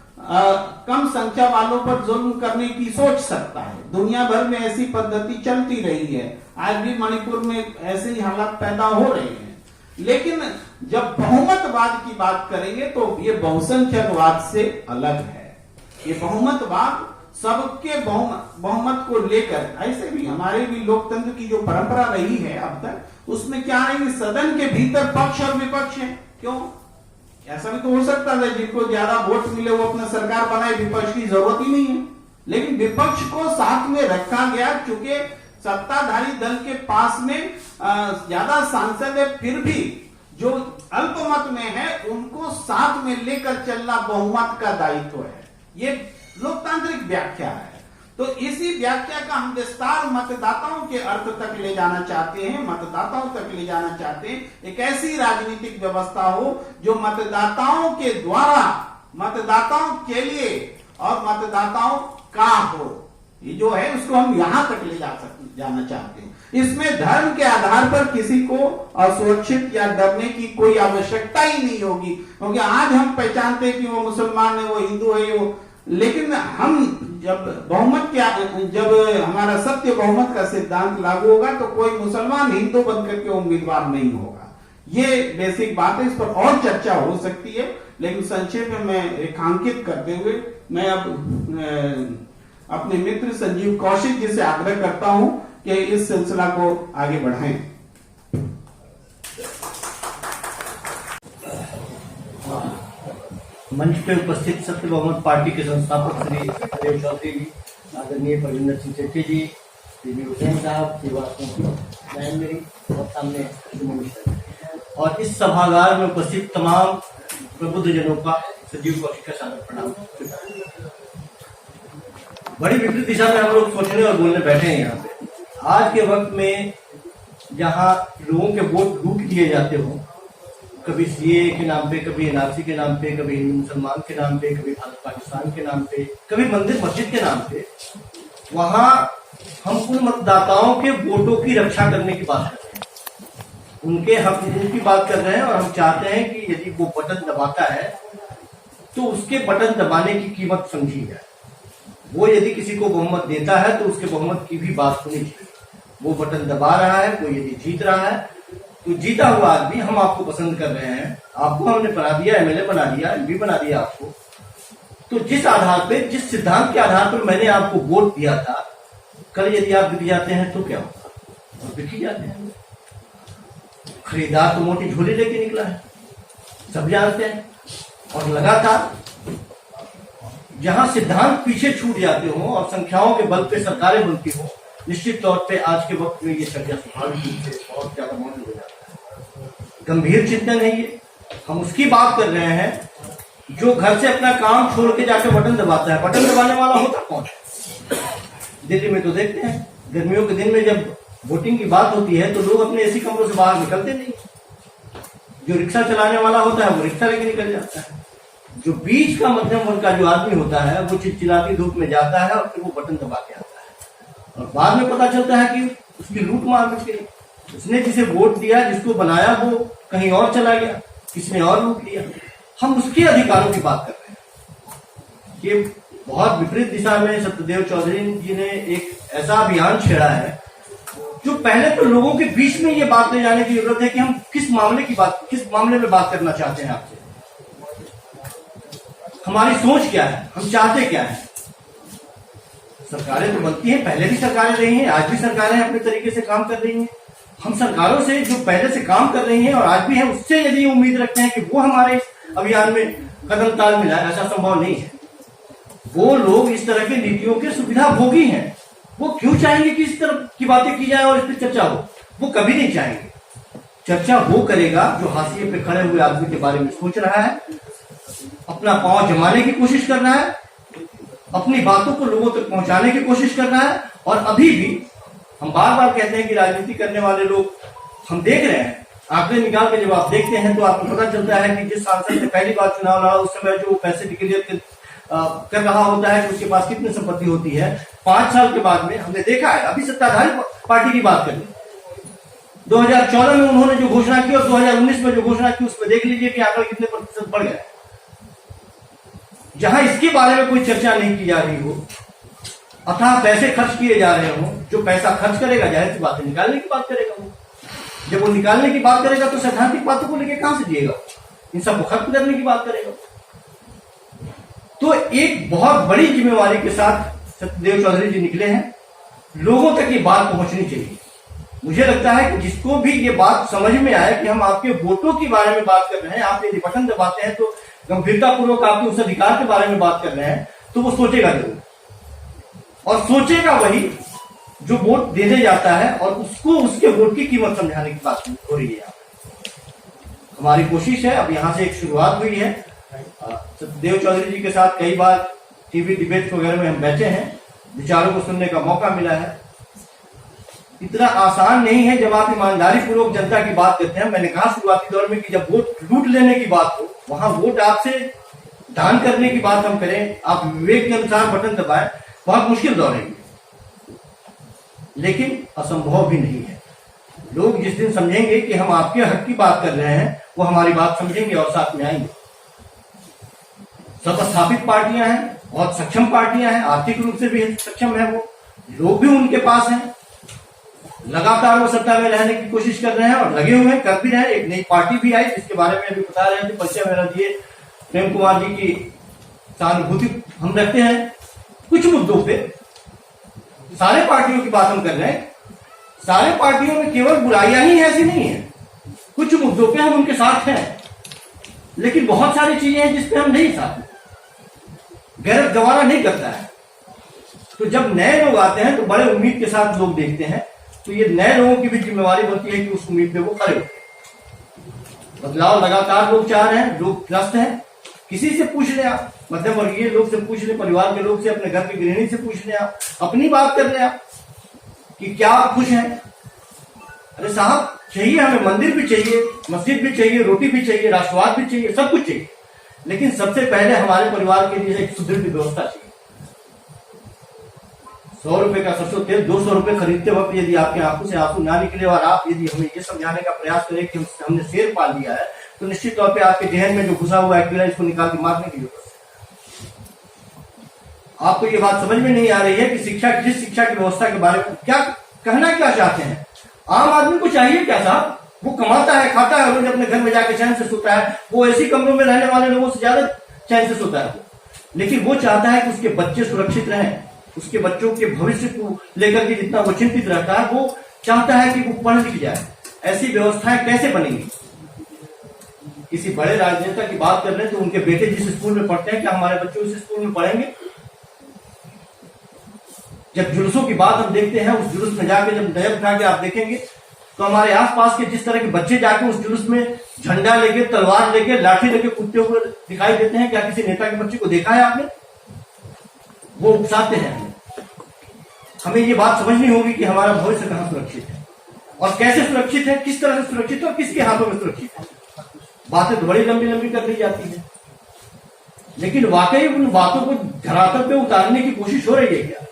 कम संख्या वालों पर जुल्म करने की सोच सकता है। दुनिया भर में ऐसी पद्धति चलती रही है, आज भी मणिपुर में ऐसे ही हालात पैदा हो रहे हैं। लेकिन जब बहुमतवाद की बात करेंगे तो ये बहुसंख्यकवाद से अलग है। ये बहुमतवाद सबके बहुमत को लेकर, ऐसे भी हमारे भी लोकतंत्र की जो परंपरा रही है अब तक, उसमें क्या है कि सदन के भीतर पक्ष और विपक्ष है। क्यों? ऐसा भी तो हो सकता है जिनको ज्यादा वोट मिले वो अपना सरकार बनाए, विपक्ष की जरूरत ही नहीं है। लेकिन विपक्ष को साथ में रखा गया, चूंकि सत्ताधारी दल के पास में ज्यादा सांसद है, फिर भी जो अल्पमत में है उनको साथ में लेकर चलना बहुमत का दायित्व है। ये लोकतांत्रिक व्याख्या है। तो इसी व्याख्या का हम विस्तार मतदाताओं के अर्थ तक ले जाना चाहते हैं, मतदाताओं तक ले जाना चाहते हैं। एक ऐसी राजनीतिक व्यवस्था हो जो मतदाताओं के द्वारा, मतदाताओं के लिए और मतदाताओं का हो। ये जो है उसको हम यहां तक ले जाना चाहते हैं। इसमें धर्म के आधार पर किसी को असुरक्षित या डरने की कोई आवश्यकता ही नहीं होगी, क्योंकि आज हम पहचानते हैं कि वो मुसलमान है, वो हिंदू है, वो, लेकिन हम जब हमारा सत्य बहुमत का सिद्धांत लागू होगा तो कोई मुसलमान हिंदू बनकर के उम्मीदवार नहीं होगा। ये बेसिक बात है, इस पर और चर्चा हो सकती है, लेकिन संक्षेप में मैं रेखांकित करते हुए मैं अब अपने मित्र संजीव कौशिक जी से आग्रह करता हूं कि इस सिलसिला को आगे बढ़ाएं। मंच पे उपस्थित सत्य बहुमत पार्टी के संस्थापक श्री सत्यदेव चौधरी जी, आदरणीय परविंदर सिंह सेठी जी, श्री हुसैन साहब, बहन मेरी और सामने और इस सभागार में उपस्थित तमाम प्रबुद्ध जनों का संजीव कौशिक का सादर प्रणाम। बड़ी विपरीत दिशा में हम लोग सोचने और बोलने बैठे हैं। यहाँ पे आज के वक्त में जहाँ लोगों के वोट लूट लिए जाते हो, कभी सीए के नाम पे, कभी एनआरसी के नाम पे, कभी हिंदू मुसलमान के नाम पे, कभी भारत पाकिस्तान के नाम पे, कभी मंदिर मस्जिद के नाम पे, वहां हम उन मतदाताओं के वोटों की रक्षा करने की बात कर रहे हैं, उनके हक की बात कर रहे हैं। और हम चाहते हैं कि यदि वो बटन दबाता है तो उसके बटन दबाने की कीमत समझी जाए। वो यदि किसी को बहुमत देता है तो उसके बहुमत की भी बात होनी चाहिए। वो बटन दबा रहा है, कोई यदि जीत रहा है तो जीता हुआ आदमी हम आपको पसंद कर रहे हैं, आपको हमने बना दिया, एमएलए बना दिया, एमपी बना दिया आपको, तो जिस आधार पे, जिस सिद्धांत के आधार पर मैंने आपको वोट दिया था, कल यदि आप बिक जाते हैं तो क्या होगा? और बिक ही जाते हैं। खरीदार तो मोटी झोली लेके निकला है, सब जानते हैं। और लगातार जहां सिद्धांत पीछे छूट जाते हो और संख्याओं के बल पे सरकारें बनती हो, निश्चित तौर पे आज के वक्त में ये चर्चा स्वाभाविक रूप से बहुत ज्यादा मौजूद हो जाता है। गंभीर चिंतन है ये। हम उसकी बात कर रहे हैं जो घर से अपना काम छोड़ के जाकर बटन दबाता है। बटन दबाने वाला होता कौन है? दिल्ली में तो देखते हैं गर्मियों के दिन में जब वोटिंग की बात होती है तो लोग अपने एसी कमरों से बाहर निकलते नहीं। जो रिक्शा चलाने वाला होता है वो रिक्शा लेके निकल जाता है। जो बीच का मध्यम वर्ग का जो आदमी होता है वो चिलचिलाती धूप में जाता है और फिर वो बटन दबा के आता है और बाद में पता चलता है कि उसकी लूट मार मच गई। उसने जिसे वोट दिया, जिसको बनाया, वो कहीं और चला गया, किसने और लूट लिया। हम उसके अधिकारों की बात कर रहे हैं। ये बहुत विपरीत दिशा में सत्यदेव चौधरी जी ने एक ऐसा अभियान छेड़ा है जो पहले तो लोगों के बीच में ये बात ले जाने की जरूरत है कि हम किस मामले में बात करना चाहते हैं आपसे, हमारी सोच क्या है, हम चाहते क्या है। सरकारें तो बनती हैं, पहले भी सरकारें रही हैं, आज भी सरकारें अपने तरीके से काम कर रही हैं। हम सरकारों से जो पहले से काम कर रही हैं और आज भी है, उससे यदि उम्मीद रखते हैं कि वो हमारे अभियान में कदम ताल मिलाए, ऐसा संभव नहीं है। वो लोग इस तरह की नीतियों के सुविधा भोगी हैं। वो क्यों चाहेंगे कि इस तरह की बातें की जाए और इस पर चर्चा हो? वो कभी नहीं चाहेंगे। चर्चा वो करेगा जो हाशिए पे खड़े हुए आदमी के बारे में सोच रहा है, अपना पांव जमाने की कोशिश कर रहा है, अपनी बातों को लोगों तक पहुंचाने की कोशिश कर रहा है। और अभी भी हम बार बार कहते हैं कि राजनीति करने वाले लोग, हम देख रहे हैं, आंकड़े निकाल के जब आप देखते हैं तो आपको पता चलता है कि जिस सांसद से पहली बार चुनाव लड़ा उस समय जो पैसे डिक्लेयर कर रहा होता है कि उसके पास कितनी संपत्ति होती है, 5 साल के बाद में हमने देखा है। अभी सत्ताधारी पार्टी की बात करें, 2014 में उन्होंने जो घोषणा की और 2019 में जो घोषणा की, उसमें देख लीजिए कि आंकड़ा कितने प्रतिशत बढ़ गया। जहां इसके बारे में कोई चर्चा नहीं की जा रही हो, अथाह पैसे खर्च किए जा रहे हो, जो पैसा खर्च करेगा जाहिर सी बात है निकालने की बात करेगा। वो जब वो निकालने की बात करेगा तो सैद्धांतिक बातों को लेकर कहां से दिएगा? इन सबको खत्म करने की बात करेगा। तो एक बहुत बड़ी जिम्मेवारी के साथ सत्यदेव चौधरी जी निकले हैं। लोगों तक ये बात पहुंचनी चाहिए। मुझे लगता है कि जिसको भी ये बात समझ में आए कि हम आपके वोटों के बारे में बात कर रहे हैं, आप यदि बटन दबाते हैं तो गंभीरतापूर्वक आपके उस अधिकार के बारे में बात कर रहे हैं, तो वो सोचेगा जरूर, और सोचेगा वही जो वोट देने जाता है और उसको उसके वोट की कीमत समझाने की बात हो रही है। हमारी कोशिश है, अब यहाँ से एक शुरुआत हुई है। सत्यदेव चौधरी जी के साथ कई बार टीवी डिबेट वगैरह में हम बैठे हैं, विचारों को सुनने का मौका मिला है। इतना आसान नहीं है जब आप ईमानदारी पूर्वक जनता की बात करते हैं। मैंने कहा शुरुआती दौर में कि जब वोट लूट लेने की बात हो, वहां वोट आपसे दान करने की बात हम करें, आप विवेक के अनुसार बटन दबाएं, बहुत मुश्किल दौर है, लेकिन असंभव भी नहीं है। लोग जिस दिन समझेंगे कि हम आपके हक की बात कर रहे हैं, वो हमारी बात समझेंगे और साथ में आएंगे। सब स्थापित पार्टियां हैं, बहुत सक्षम पार्टियां हैं, आर्थिक रूप से भी सक्षम है, वो लोग भी उनके पास हैं, लगातार वो सत्ता में रहने की कोशिश कर रहे हैं और लगे हुए हैं, कर भी रहे हैं। एक नई पार्टी भी आई जिसके बारे में अभी बता रहे थे, परिचय मेरा दिए, प्रेम कुमार जी की सहानुभूति हम रखते हैं। कुछ मुद्दों पे सारे पार्टियों की बात हम कर रहे हैं, सारे पार्टियों में केवल बुराइयां ही ऐसी नहीं है, कुछ मुद्दों पे हम उनके साथ हैं, लेकिन बहुत सारी चीजें हैं जिसपे हम नहीं साथ हैं, गैरत गवारा नहीं करता है। तो जब नए लोग आते हैं तो बड़े उम्मीद के साथ लोग देखते हैं, तो ये नए लोगों की भी जिम्मेवारी बनती है कि उस उम्मीद पे वो खड़े होते। बदलाव लगातार लोग चाह रहे हैं, लोग त्रस्त हैं। किसी से पूछ लें आप, मध्यम वर्गीय लोग से पूछ लें, परिवार के लोग से, अपने घर की गृहिणी से पूछ लें, आप अपनी बात कर लें आप कि क्या आप खुश हैं। अरे साहब, चाहिए हमें मंदिर भी चाहिए, मस्जिद भी चाहिए, रोटी भी चाहिए, राष्ट्रवाद भी चाहिए, सब कुछ चाहिए, लेकिन सबसे पहले हमारे परिवार के लिए एक सुदृढ़ व्यवस्था चाहिए। 100 रुपए का सरसों तेल 200 रुपए खरीदते वक्त यदि आपके आंखों से आंसू ना निकले और आप यदि हमें ये समझाने का प्रयास करें कि हमने शेर पाल लिया है, तो निश्चित तौर पे आपके जहन में जो घुसा हुआ है कीड़ा, इसको निकाल के मारने की जरूरत है। आपको ये बात समझ में नहीं आ रही है कि जिस शिक्षा की व्यवस्था के बारे में क्या कहना क्या चाहते हैं। आम आदमी को चाहिए क्या साहब, वो कमाता है, खाता है, रोज अपने घर में जाके चैन से सोता है, वो ऐसी कमरों में रहने वाले लोगों से ज्यादा चैन से सोता है, लेकिन वो चाहता है कि उसके बच्चे सुरक्षित रहें, उसके बच्चों के भविष्य को लेकर के जितना वो चिंतित रहता है, वो चाहता है कि वो पढ़ लिख जाए। ऐसी व्यवस्थाएं कैसे बनेंगी। किसी बड़े राजनेता की बात कर रहे हैं तो उनके बेटे जिस स्कूल में पढ़ते हैं, क्या हमारे बच्चे उस स्कूल में पढ़ेंगे। जब जुलूसों की बात हम देखते हैं, उस जुलूस में जाके जब नजर उठा के आप देखेंगे तो हमारे आसपास के जिस तरह के बच्चे जाके उस जुलूस में झंडा लेके, तलवार लेके, लाठी लेके कूदते हुए दिखाई देते हैं, क्या किसी नेता के बच्चे को देखा है आपने। वो उकसाते हैं। हमें ये बात समझनी होगी कि हमारा भविष्य कहां सुरक्षित है और कैसे सुरक्षित है, किस तरह से सुरक्षित है और किसके हाथों में सुरक्षित है। बातें तो बड़ी लंबी लंबी कर दी जाती है, लेकिन वाकई उन बातों को धरातल पे उतारने की कोशिश हो रही है क्या।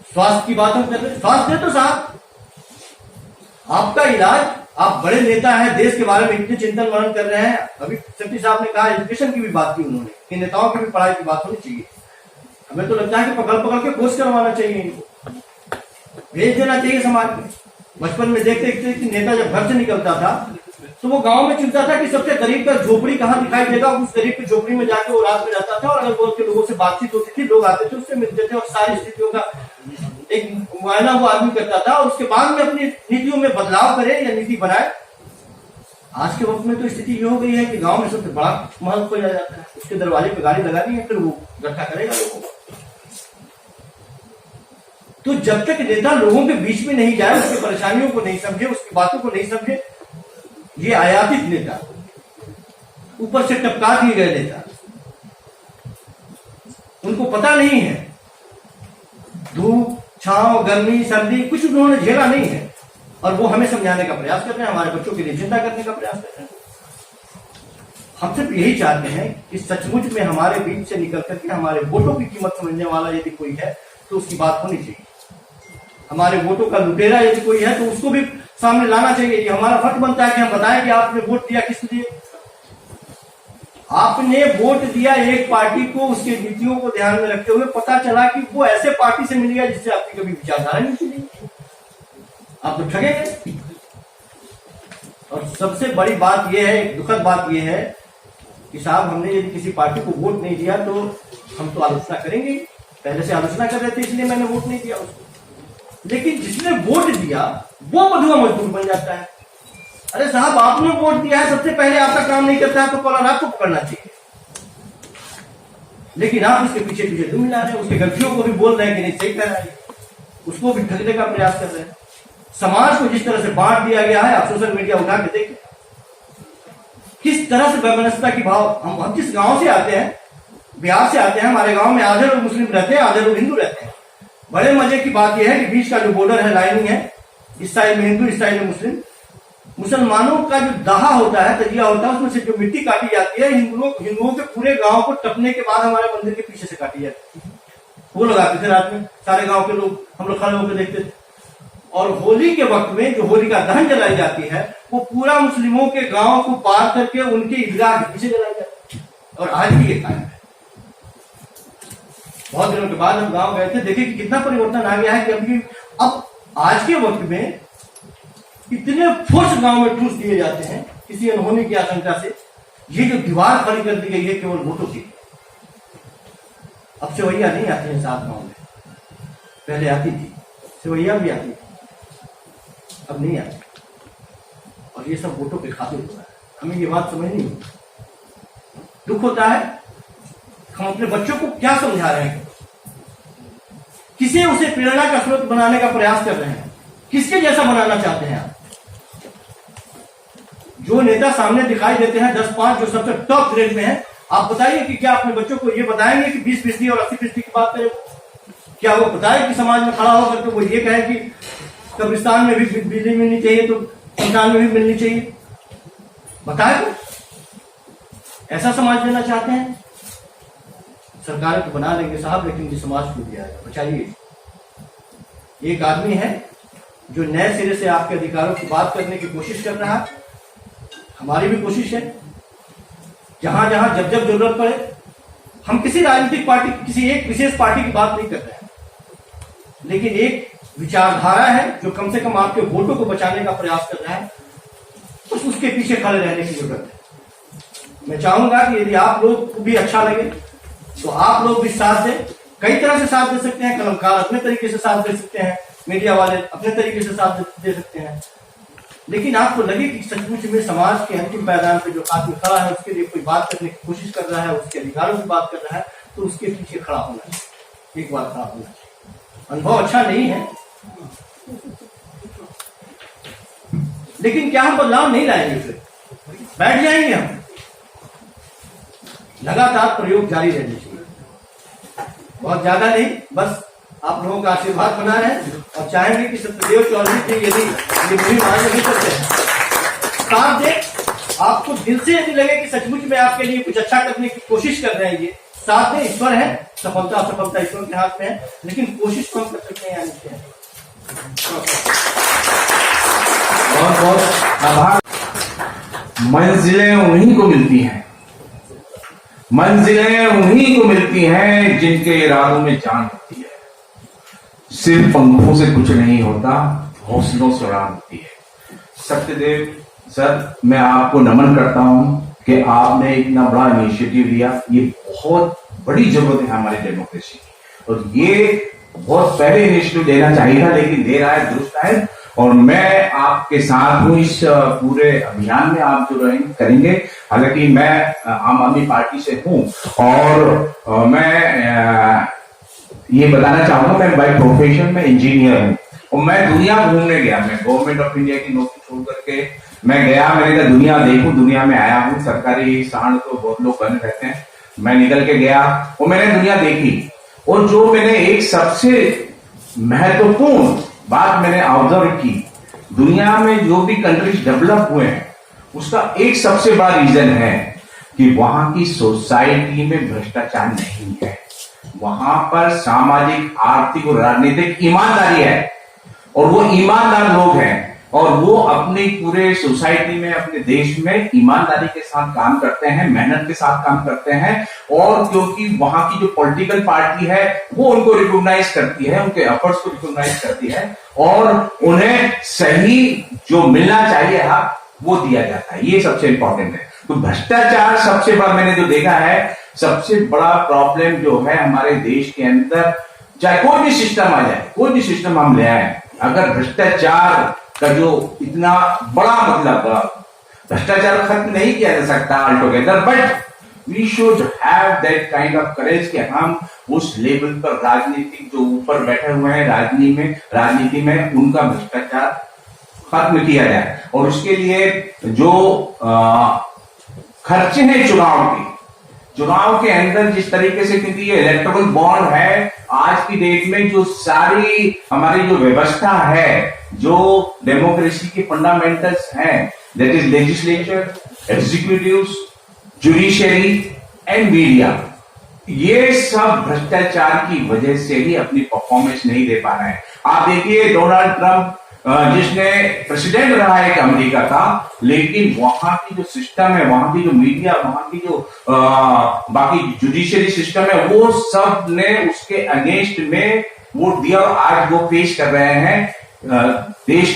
स्वास्थ्य की बात हम कर रहे हैं, स्वास्थ्य तो साहब आपका इलाज, आप बड़े नेता हैं, देश के बारे में इतने चिंतन मनन कर रहे हैं। अभी सेक्रेटरी साहब ने कहा, एजुकेशन की भी बात की उन्होंने कि नेताओं की भी पढ़ाई की बात होनी चाहिए। हमें तो लगता है कि पकड़ पकड़ के कोर्स करवाना चाहिए, इनको भेज देना चाहिए समाज में। बचपन में देखते थे कि नेता जब घर से निकलता था तो वो गांव में चिंता था कि सबसे गरीब का झोपड़ी कहाँ दिखाई देगा, उस गरीब की झोपड़ी में जाके वो रात में रहता था और अगर वो के लोगों से बातचीत होती थी, लोग आते थे, उससे मिलते थे और सारी स्थितियों का एक मुआयना वो आदमी करता था और उसके बाद में अपनी नीतियों में बदलाव करे या नीति बनाए। आज के वक्त में तो स्थिति ये हो गई है कि गांव में सबसे बड़ा महल खोजा जाता है, उसके दरवाजे पे गाड़ी लगा दी है, फिर वो इकट्ठा करेगा लोगों को। तो जब तक नेता लोगों के बीच में नहीं जाए, उसकी परेशानियों को नहीं समझे, उसकी बातों को नहीं समझे, ये आयातित नेता, ऊपर से टपका दिए गए नेता, उनको पता नहीं है धूप छांव गर्मी सर्दी कुछ उन्होंने झेला नहीं है और वो हमें समझाने का प्रयास कर रहे हैं, हमारे बच्चों के लिए चिंता करने का प्रयास कर रहे हैं। हम सिर्फ यही चाहते हैं कि सचमुच में हमारे बीच से निकल करके हमारे वोटों की कीमत समझने वाला यदि कोई है तो उसकी बात होनी चाहिए। हमारे वोटों का लुटेरा यदि कोई है तो उसको भी सामने लाना चाहिए। ये हमारा फर्ज बनता है कि हम बताएं कि आपने वोट दिया किस लिए। आपने वोट दिया एक पार्टी को, उसकी नीतियों को ध्यान में रखते हुए, पता चला कि वो ऐसे पार्टी से मिल गया जिससे आपकी कभी विचारधारा नहीं चली, आप तो ठगे गए। और सबसे बड़ी बात यह है, दुखद बात यह है कि साहब हमने यदि किसी पार्टी को वोट नहीं दिया तो हम तो आलोचना करेंगे, पहले से आलोचना कर रहे थे, इसलिए मैंने वोट नहीं दिया उसको। लेकिन जिसने वोट दिया वो बंधुआ मजदूर बन जाता है। अरे साहब, आपने वोट दिया है, सबसे पहले आपका काम नहीं करता है तो कौन आपको पकड़ना चाहिए। लेकिन आप उसके पीछे पीछे तुम मिला रहे हैं, उसके गलतियों को भी बोल रहे हैं कि नहीं सही कर रहा है, उसको भी ठगने का प्रयास कर रहे हैं। समाज को जिस तरह से बांट दिया गया है, आप सोशल मीडिया उठा के देखिए किस तरह से वैमनस्यता की भाव। हम जिस गांव से आते हैं, बिहार से आते हैं, हमारे गांव में आधे लोग मुस्लिम रहते हैं, आधे लोग हिंदू रहते हैं। बड़े मजे की बात यह है कि बीच का जो बॉर्डर है, लाइनिंग है, इस साइड में हिंदू, इस साइड में मुस्लिम। मुसलमानों का जो दाहा होता है, तजिया होता है, उसमें से जो मिट्टी काटी जाती है, हिंदुओं के पूरे गांव को टपने के बाद हमारे मंदिर के पीछे से काटी जाती है। वो लोग आते थे रात में, सारे गांव के लोग, हम लोग खड़े होकर देखते थे। और होली के वक्त में जो होलिका दहन जलाई जाती है, वो पूरा मुस्लिमों के गांव को पार करके उनके ईदगाह के पीछे जलाई जाती है। और आज भी ये कायम है। बहुत दिनों के बाद हम गांव गए थे, देखे कि कितना परिवर्तन आ गया है कि अभी अब आज के वक्त में इतने फोर्स गांव में ठूस दिए जाते हैं किसी अनहोनी की आशंका से। ये जो दीवार खड़ी कर दी गई है केवल वोटों की। अब सेवैया नहीं आती है सात गांव में, पहले आती थी, सेवैया भी आती थी, अब नहीं आती। और ये सब वोटों के खातिर हो रहा है। हमें ये बात समझ नहीं, दुख होता है। हम अपने बच्चों को क्या समझा रहे हैं, किसे उसे प्रेरणा का स्रोत बनाने का प्रयास कर रहे हैं, किसके जैसा बनाना चाहते हैं आप। जो नेता सामने दिखाई देते हैं 10-5 जो सबसे टॉप ग्रेड में है, आप बताइए कि क्या अपने बच्चों को ये बताएंगे कि 20% और 80% की बात करें? क्या वो बताए कि समाज में खड़ा होकर के वो ये कहे कि कब्रिस्तान में भी बिजली मिलनी चाहिए तो शमशान में भी मिलनी चाहिए? बताए तो ऐसा समाज देना चाहते हैं? सरकार तो बना लेंगे साहब, लेकिन ये समाज को दिया है, बचाइए। एक आदमी है जो नए सिरे से आपके अधिकारों की बात करने की कोशिश कर रहा है। हमारी भी कोशिश है, जहां जहां जब जब जरूरत पड़े। हम किसी राजनीतिक पार्टी, किसी एक विशेष पार्टी की बात नहीं कर रहे हैं, लेकिन एक विचारधारा है जो कम से कम आपके वोटों को बचाने का प्रयास कर रहा है, तो उसके पीछे खड़े रहने की जरूरत है। मैं चाहूंगा कि यदि आप लोग को भी अच्छा लगे तो आप लोग भी साथ दें। कई तरह से साथ दे सकते हैं, कलमकार अपने तरीके से साथ दे सकते हैं, मीडिया वाले अपने तरीके से साथ दे सकते हैं। लेकिन आपको लगे कि सचमुच में समाज के अंतिम मैदान पे जो आदमी खड़ा है, उसके लिए कोई बात करने की कोशिश कर रहा है, उसके अधिकारों की बात कर रहा है, तो उसके पीछे खड़ा होना चाहिए, एक बार खड़ा होना चाहिए। अनुभव अच्छा नहीं है, लेकिन क्या हम बदलाव नहीं लाएंगे? फिर बैठ जाएंगे हम? लगातार प्रयोग जारी रहने चाहिए, बहुत ज्यादा नहीं, बस आप लोगों का आशीर्वाद बना रहे और चाहेंगे कि सत्यदेव चौधरी जी यदि ये मुहिम आगे नहीं करते हैं, साथ दे। आपको दिल से यदि लगे कि सचमुच में आपके लिए कुछ अच्छा करने की कोशिश कर रहे हैं, ये साथ दे। ईश्वर है, सफलता असफलता ईश्वर के हाथ में है, लेकिन कोशिश तो हम कर सकते हैं। बहुत बहुत आभार। मंजिलें उन्हीं को मिलती हैं, मंजिलें उन्हीं को मिलती हैं जिनके इरादों में जान होती है। सिर्फ पंखों से कुछ नहीं होता, हौसलों से उड़ान होती है। सत्यदेव सर, मैं आपको नमन करता हूं कि आपने इतना बड़ा इनिशिएटिव लिया। ये बहुत बड़ी जरूरत है हमारी डेमोक्रेसी की, और ये बहुत पहले इनिशिएटिव लेना चाहिए था, लेकिन दे रहा है, दुरुस्त है। और मैं आपके साथ हूं इस पूरे अभियान में, आप जो करेंगे। हालांकि मैं आम आदमी पार्टी से हूं, और मैं ये बताना चाहूंगा, मैं बाय प्रोफेशन में इंजीनियर हूं, और मैं दुनिया घूमने गया। मैं गवर्नमेंट ऑफ इंडिया की नौकरी छोड़ करके मैं गया, मैंने कहा दुनिया देखूं, दुनिया में आया हूं। सरकारी सांड तो बहुत लोग बने रहते हैं, मैं निकल के गया और मैंने दुनिया देखी। और जो मैंने एक सबसे महत्वपूर्ण बात मैंने ऑब्जर्व की, दुनिया में जो भी कंट्रीज डेवलप हुए हैं, उसका एक सबसे बड़ा रीजन है कि वहां की सोसाइटी में भ्रष्टाचार नहीं है। वहां पर सामाजिक, आर्थिक और राजनीतिक ईमानदारी है, और वो ईमानदार लोग हैं, और वो अपनी पूरे सोसाइटी में, अपने देश में ईमानदारी के साथ काम करते हैं, मेहनत के साथ काम करते हैं। और क्योंकि वहां की जो पॉलिटिकल पार्टी है वो उनको रिकॉग्नाइज करती है, उनके एफर्ट्स को रिकॉग्नाइज करती है, और उन्हें सही जो मिलना चाहिए वो दिया जाता है। ये सबसे इंपॉर्टेंट है। तो भ्रष्टाचार सबसे बड़ा मैंने जो देखा है, सबसे बड़ा प्रॉब्लम जो है हमारे देश के अंदर, चाहे कोई भी सिस्टम आ जाए, कोई भी सिस्टम हम ले आए, अगर भ्रष्टाचार का जो इतना बड़ा मतलब भ्रष्टाचार खत्म नहीं किया जा सकता all together, but we should have that kind of courage कि हम उस लेवल पर राजनीतिक जो ऊपर बैठे हुए हैं राजनीति में उनका भ्रष्टाचार खत्म किया जाए। और उसके लिए जो खर्चे हैं चुनाव के अंदर जिस तरीके से, क्योंकि ये इलेक्टोरल बॉन्ड है, आज की डेट में जो सारी हमारी जो व्यवस्था है, जो डेमोक्रेसी के फंडामेंटल्स हैं, that is legislature, executive, judiciary and media, ये सब भ्रष्टाचार की वजह से ही अपनी परफॉर्मेंस नहीं दे पा रहे हैं। आप देखिए डोनाल्ड ट्रंप जिसने प्रेसिडेंट रहा है अमेरिका का, लेकिन वहां की जो सिस्टम है, वहां की जो मीडिया, वहां की जो बाकी जुडिशरी सिस्टम है, वो सब ने उसके अगेंस्ट में वोट दिया और आज वो पेश कर रहे हैं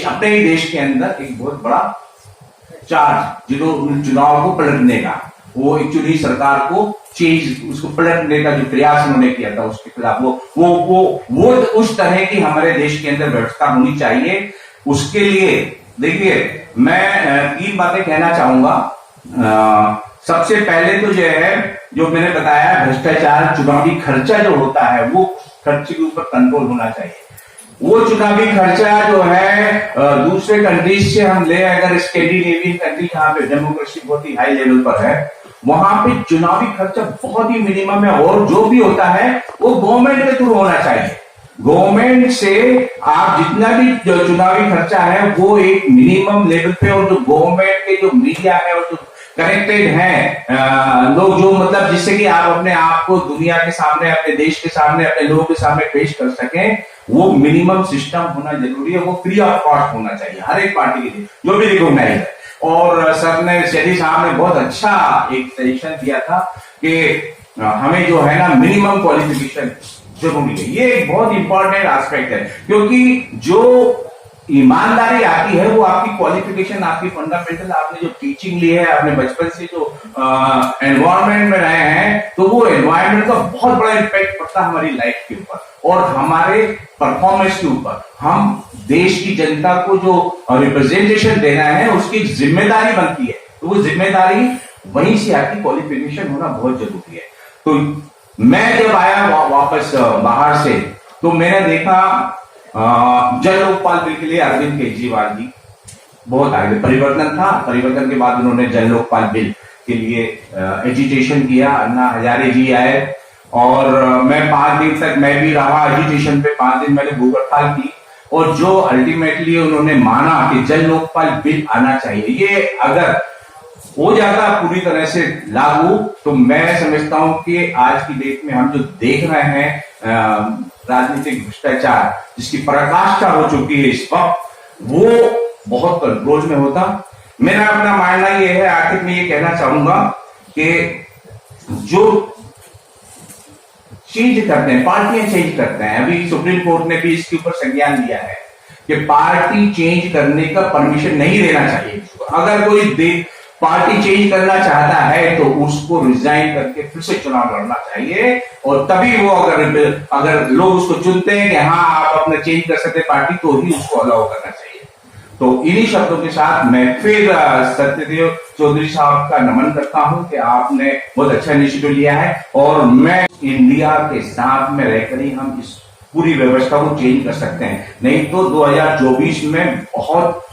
अपने ही देश के अंदर एक बहुत बड़ा चार्ज, जो चुनाव को पलटने का, वो एक्चुअली सरकार को उसको पलटने का जो प्रयास उन्होंने किया था उसके खिलाफ वो उस तरह की हमारे देश के अंदर व्यवस्था होनी चाहिए। उसके लिए देखिए मैं 3 बातें कहना चाहूंगा। सबसे पहले तो जो है, जो मैंने बताया, भ्रष्टाचार, चुनावी खर्चा जो होता है वो खर्चे के ऊपर कंट्रोल होना चाहिए। वो चुनावी खर्चा जो है दूसरे कंट्रीज से हम ले, अगर स्कैंडिनेवियन कंट्री जहां पे डेमोक्रेसी बहुत ही हाई लेवल पर है, वहां पे चुनावी खर्चा बहुत ही मिनिमम है, और जो भी होता है वो गवर्नमेंट के थ्रू होना चाहिए। गवर्नमेंट से आप जितना भी जो चुनावी खर्चा है वो एक मिनिमम लेवल पे, और जो गवर्नमेंट के जो मीडिया है और जो कनेक्टेड हैं लोग, जो मतलब जिससे कि आप अपने आप को दुनिया के सामने, अपने देश के सामने, अपने लोगों के सामने पेश कर सकें, वो मिनिमम सिस्टम होना जरूरी है। वो फ्री ऑफ कॉस्ट होना चाहिए हर एक पार्टी के लिए, जो भी रिकॉग्नाइज है। और सर ने, शेट्टी साहब ने बहुत अच्छा एक सजेशन दिया था कि हमें जो है ना मिनिमम क्वालिफिकेशन जरूरी है। ये एक बहुत इंपॉर्टेंट एस्पेक्ट है, क्योंकि जो ईमानदारी आती है वो आपकी क्वालिफिकेशन, आपकी फंडामेंटल, आपने जो टीचिंग ली है, आपने बचपन से जो एनवायरनमेंट में रहे हैं, तो वो एनवायरनमेंट का बहुत बड़ा इम्पैक्ट पड़ता है हमारी लाइफ के ऊपर और हमारे परफॉर्मेंस के ऊपर। हम देश की जनता को जो रिप्रेजेंटेशन देना है उसकी जिम्मेदारी बनती है, तो वो जिम्मेदारी वहीं से आपकी क्वालिफिकेशन होना बहुत जरूरी है। तो मैं जब आया वापस बाहर से, तो मैंने देखा जन लोकपाल बिल के लिए अरविंद केजरीवाल जी बहुत आगे, परिवर्तन था, परिवर्तन के बाद उन्होंने जन लोकपाल बिल के लिए एजिटेशन किया। अन्ना हजारे जी आए और मैं 5 दिन तक मैं भी रहा एजिटेशन पे, 5 दिन मैंने भूख हड़ताल की, और जो अल्टीमेटली उन्होंने माना कि जन लोकपाल बिल आना चाहिए, ये अगर हो जाता पूरी तरह से लागू, तो मैं समझता हूं कि आज की डेट में हम जो देख रहे हैं राजनीतिक भ्रष्टाचार जिसकी पराकाष्ठा हो चुकी है इस वक्त, वो बहुत कंट्रोल में होता। मेरा अपना मानना ये है, आखिर में ये कहना चाहूंगा कि जो चेंज करते हैं, पार्टियां चेंज करते हैं, अभी सुप्रीम कोर्ट ने भी इसके ऊपर संज्ञान लिया है कि पार्टी चेंज करने का परमिशन नहीं देना चाहिए। अगर कोई पार्टी चेंज करना चाहता है तो उसको रिजाइन करके फिर से चुनाव लड़ना चाहिए, और तभी वो अगर लोग उसको चुनते हैं कि हाँ आप अपना चेंज कर सकते पार्टी, तो ही उसको अलाउ करना चाहिए। तो इन्हीं शब्दों के साथ मैं फिर सत्यदेव चौधरी साहब का नमन करता हूं कि आपने बहुत अच्छा इनिशिएटिव लिया है, और मैं इंडिया के साथ में रहकर ही हम इस पूरी व्यवस्था को चेंज कर सकते हैं। नहीं तो 2024 में बहुत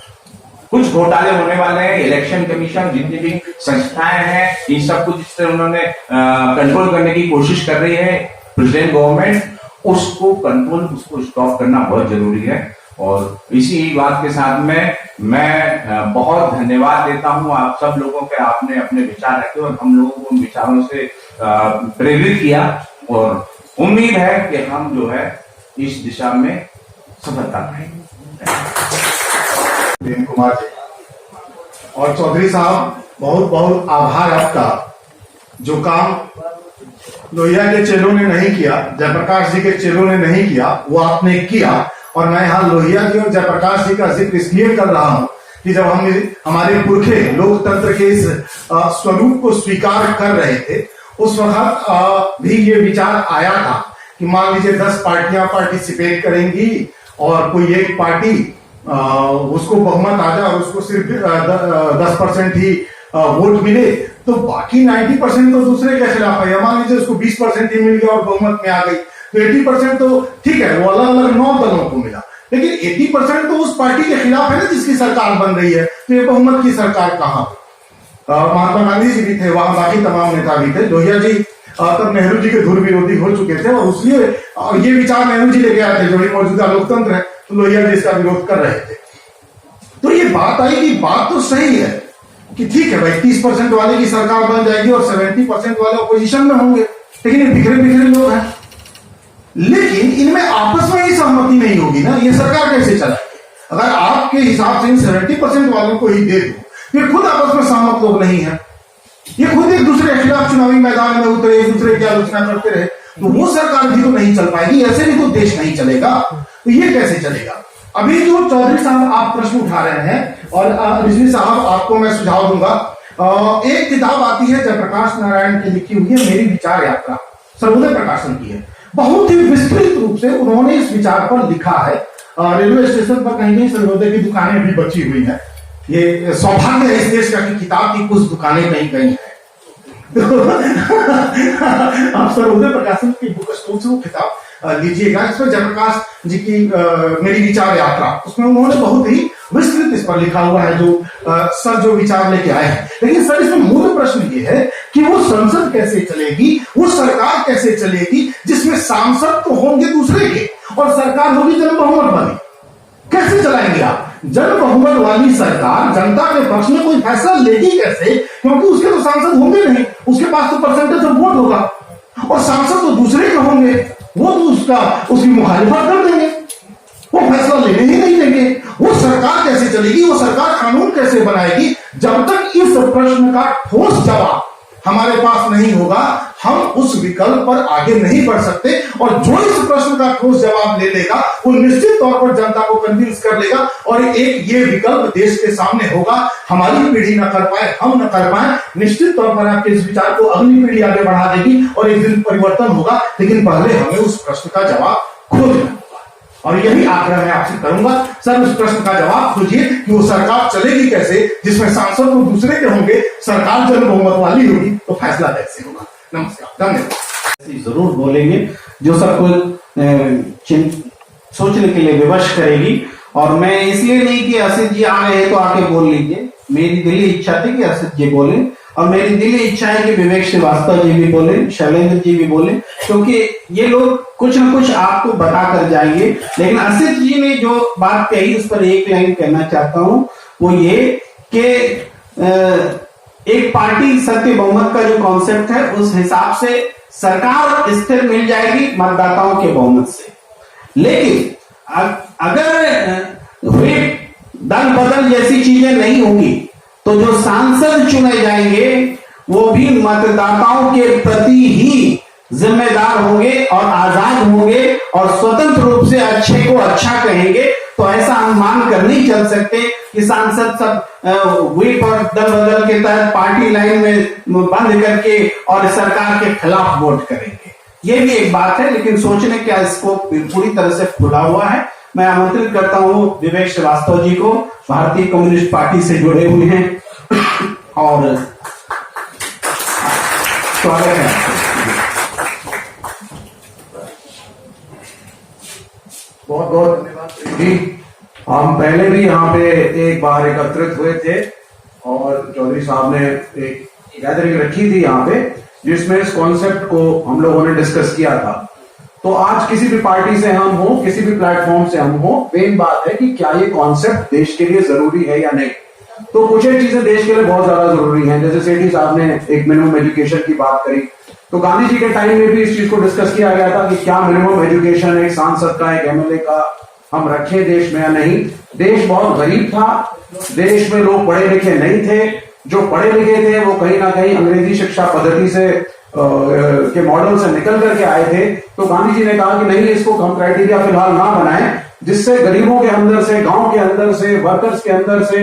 कुछ घोटाले होने वाले हैं। इलेक्शन कमीशन, जितनी भी संस्थाएं हैं, इन सबको जिस तरह उन्होंने कंट्रोल करने की कोशिश कर रही है प्रेसिडेंट गवर्नमेंट, उसको कंट्रोल, उसको स्टॉप करना बहुत जरूरी है। और इसी बात के साथ में मैं बहुत धन्यवाद देता हूं आप सब लोगों के, आपने अपने विचार रखे और हम लोगों को उन विचारों से प्रेरित किया, और उम्मीद है कि हम जो है इस दिशा में सफलता पाएंगे। प्रेम कुमार जी और चौधरी साहब, बहुत बहुत आभार आपका। जो काम लोहिया के चेलों ने नहीं किया, जयप्रकाश जी के चेलों ने नहीं किया, वो आपने किया। और मैं यहाँ लोहिया जी और जयप्रकाश जी का जिक्र इसलिए कर रहा हूँ कि जब हम हमारे पुरखे लोकतंत्र के इस स्वरूप को स्वीकार कर रहे थे, उस वक्त भी ये विचार आया था कि मान लीजिए 10 पार्टियां पार्टिसिपेट करेंगी और कोई एक पार्टी उसको बहुमत आ जाए और उसको सिर्फ 10% ही वोट मिले, तो बाकी 90% तो दूसरे के खिलाफ है। या मान लीजिए उसको 20% ही मिल गया और बहुमत में आ गई, तो 80% तो ठीक है, वो अलग अलग 9 दलों को मिला, लेकिन 80% तो उस पार्टी के खिलाफ है ना जिसकी सरकार बन रही है। तो ये बहुमत की सरकार कहां? महात्मा गांधी जी भी थे वहां, बाकी तमाम नेता भी थे। लोहिया जी तब नेहरू जी के धुर विरोधी हो चुके थे और इसलिए ये विचार नेहरू जी लेके आए थे, जो मौजूदा लोकतंत्र है, तो लोहिया जी इसका विरोध कर रहे थे। तो ये बात आई कि बात तो सही है कि ठीक है भाई 30% वाले की सरकार बन जाएगी और 70% वाले अपोजिशन में होंगे, लेकिन ये बिखरे बिखरे लोग हैं, लेकिन इनमें आपस में ही सहमति नहीं होगी ना, ये सरकार कैसे चलाएगी? अगर आपके हिसाब से इन 70% वालों को ही दे दो, ये खुद आपस में सहमत लोग नहीं है, ये खुद एक दूसरे के खिलाफ चुनावी मैदान में उतरे, एक दूसरे की आलोचना करते रहे, तो वो सरकार भी तो नहीं चल पाएगी, ऐसे भी तो देश नहीं चलेगा। तो ये कैसे चलेगा? अभी जो चौधरी साहब आप प्रश्न उठा रहे हैं और रिजवी साहब आपको मैं सुझाव दूंगा, एक किताब आती है जयप्रकाश नारायण की लिखी हुई है, मेरी विचार यात्रा, सर्वोदय प्रकाशन की है। बहुत ही विस्तृत रूप से उन्होंने इस विचार पर लिखा है। रेलवे स्टेशन पर कहीं कहीं सर्वोदय की दुकानें भी बची हुई हैं। ये सौभाग्य है इस देश का कि किताब की कुछ दुकानें कहीं कहीं है। आप सर्वोदय प्रकाशन की बुक स्टोर से वो किताब लीजिएगा। इसमें जयप्रकाश जी की मेरी विचार यात्रा, उसमें उन्होंने बहुत ही विस्तृत इस पर लिखा हुआ है, जो सर जो विचार लेके आए हैं। लेकिन सर इसमें मूल प्रश्न ये है कि वो संसद कैसे चलेगी, वो सरकार कैसे चलेगी जिसमें सांसद तो होंगे दूसरे के और सरकार होगी जन बहुमत वाली? कैसे चलाएंगे आप? जन बहुमत वाली सरकार जनता के पक्ष में कोई फैसला लेगी कैसे? क्योंकि उसके तो सांसद होंगे नहीं, उसके पास तो परसेंटेज ऑफ वोट होगा और सांसद तो दूसरे के होंगे, वो तो उसकी मुखालिफत कर देंगे, वो फैसला लेने ही नहीं देंगे। वो सरकार कैसे चलेगी, वो सरकार कानून कैसे बनाएगी? जब तक इस प्रश्न का ठोस जवाब हमारे पास नहीं होगा, हम उस विकल्प पर आगे नहीं बढ़ सकते। और जो इस प्रश्न का ठोस जवाब ले लेगा वो निश्चित तौर पर जनता को कन्विंस कर लेगा और एक ये विकल्प देश के सामने होगा। हमारी पीढ़ी न कर पाए, हम न कर पाए, निश्चित तौर पर आपके इस विचार को अगली पीढ़ी आगे बढ़ा देगी और एक दिन परिवर्तन होगा। लेकिन पहले हमें उस प्रश्न का जवाब खोजना होगा और यही आग्रह मैं आपसे करूंगा, सर उस प्रश्न का जवाब खोजिए कि वो सरकार चलेगी कैसे जिसमें सांसद तो दूसरे के होंगे, सरकार जन बहुमत वाली होगी, तो फैसला कैसे होगा? नमस्कार, धन्यवाद। जरूर बोलेंगे जो सबको सोचने के लिए विवश करेगी। और मैं इसलिए नहीं कि असित जी आ रहे हैं तो आके बोल लीजिए, मेरी दिली इच्छा थी कि असित जी बोले और मेरी दिली इच्छा है कि विवेक श्रीवास्तव जी भी बोले, शैलेंद्र जी भी बोले, क्योंकि ये लोग कुछ न कुछ आपको बता कर जाएंगे। लेकिन असित जी ने जो बात कही उस पर एक लाइन कहना चाहता हूं, वो ये कि एक पार्टी सत्य बहुमत का जो कॉन्सेप्ट है उस हिसाब से सरकार स्थिर मिल जाएगी मतदाताओं के बहुमत से। लेकिन अगर व्हिप दल बदल जैसी चीजें नहीं होंगी तो जो सांसद चुने जाएंगे वो भी मतदाताओं के प्रति ही जिम्मेदार होंगे और आजाद होंगे और स्वतंत्र रूप से अच्छे को अच्छा कहेंगे। तो ऐसा अनुमान कर नहीं चल सकते कि सांसद सब व्हिप और दल बदल के तहत पार्टी लाइन में बंद करके और सरकार के खिलाफ वोट करेंगे। ये भी एक बात है, लेकिन सोचने का स्कोप पूरी तरह से खुला हुआ है। मैं आमंत्रित करता हूं विवेक श्रीवास्तव जी को, भारतीय कम्युनिस्ट पार्टी से जुड़े हुए हैं और स्वागत है। बहुत बहुत धन्यवाद जी। हम पहले भी यहाँ पे एक बार एकत्रित हुए थे और चौधरी साहब ने एक गैदरिंग रखी थी यहाँ पे जिसमें इस कॉन्सेप्ट को हम लोगों ने डिस्कस किया था। तो आज किसी भी पार्टी से हम हो, किसी भी प्लेटफॉर्म से हम हो, मेन बात है कि क्या ये कॉन्सेप्ट देश के लिए जरूरी है या नहीं। तो कुछ एक चीजें देश के लिए बहुत ज्यादा जरूरी हैं, जैसे सेठी साहब ने एक मिनिमम एजुकेशन की बात करी, तो गांधी जी के टाइम में भी इस चीज को डिस्कस किया गया था कि क्या मिनिमम एजुकेशन एक सांसद का, एक एमएलए का हम रखें देश में या नहीं। देश बहुत गरीब था, देश में लोग पढ़े लिखे नहीं थे, जो पढ़े लिखे थे वो कहीं ना कहीं अंग्रेजी शिक्षा पद्धति से के मॉडल से निकल करके आए थे। तो गांधी जी ने कहा कि नहीं, इसको हम क्राइटेरिया फिलहाल ना बनाएं जिससे गरीबों के अंदर से, गांव के अंदर से, वर्कर्स के अंदर से,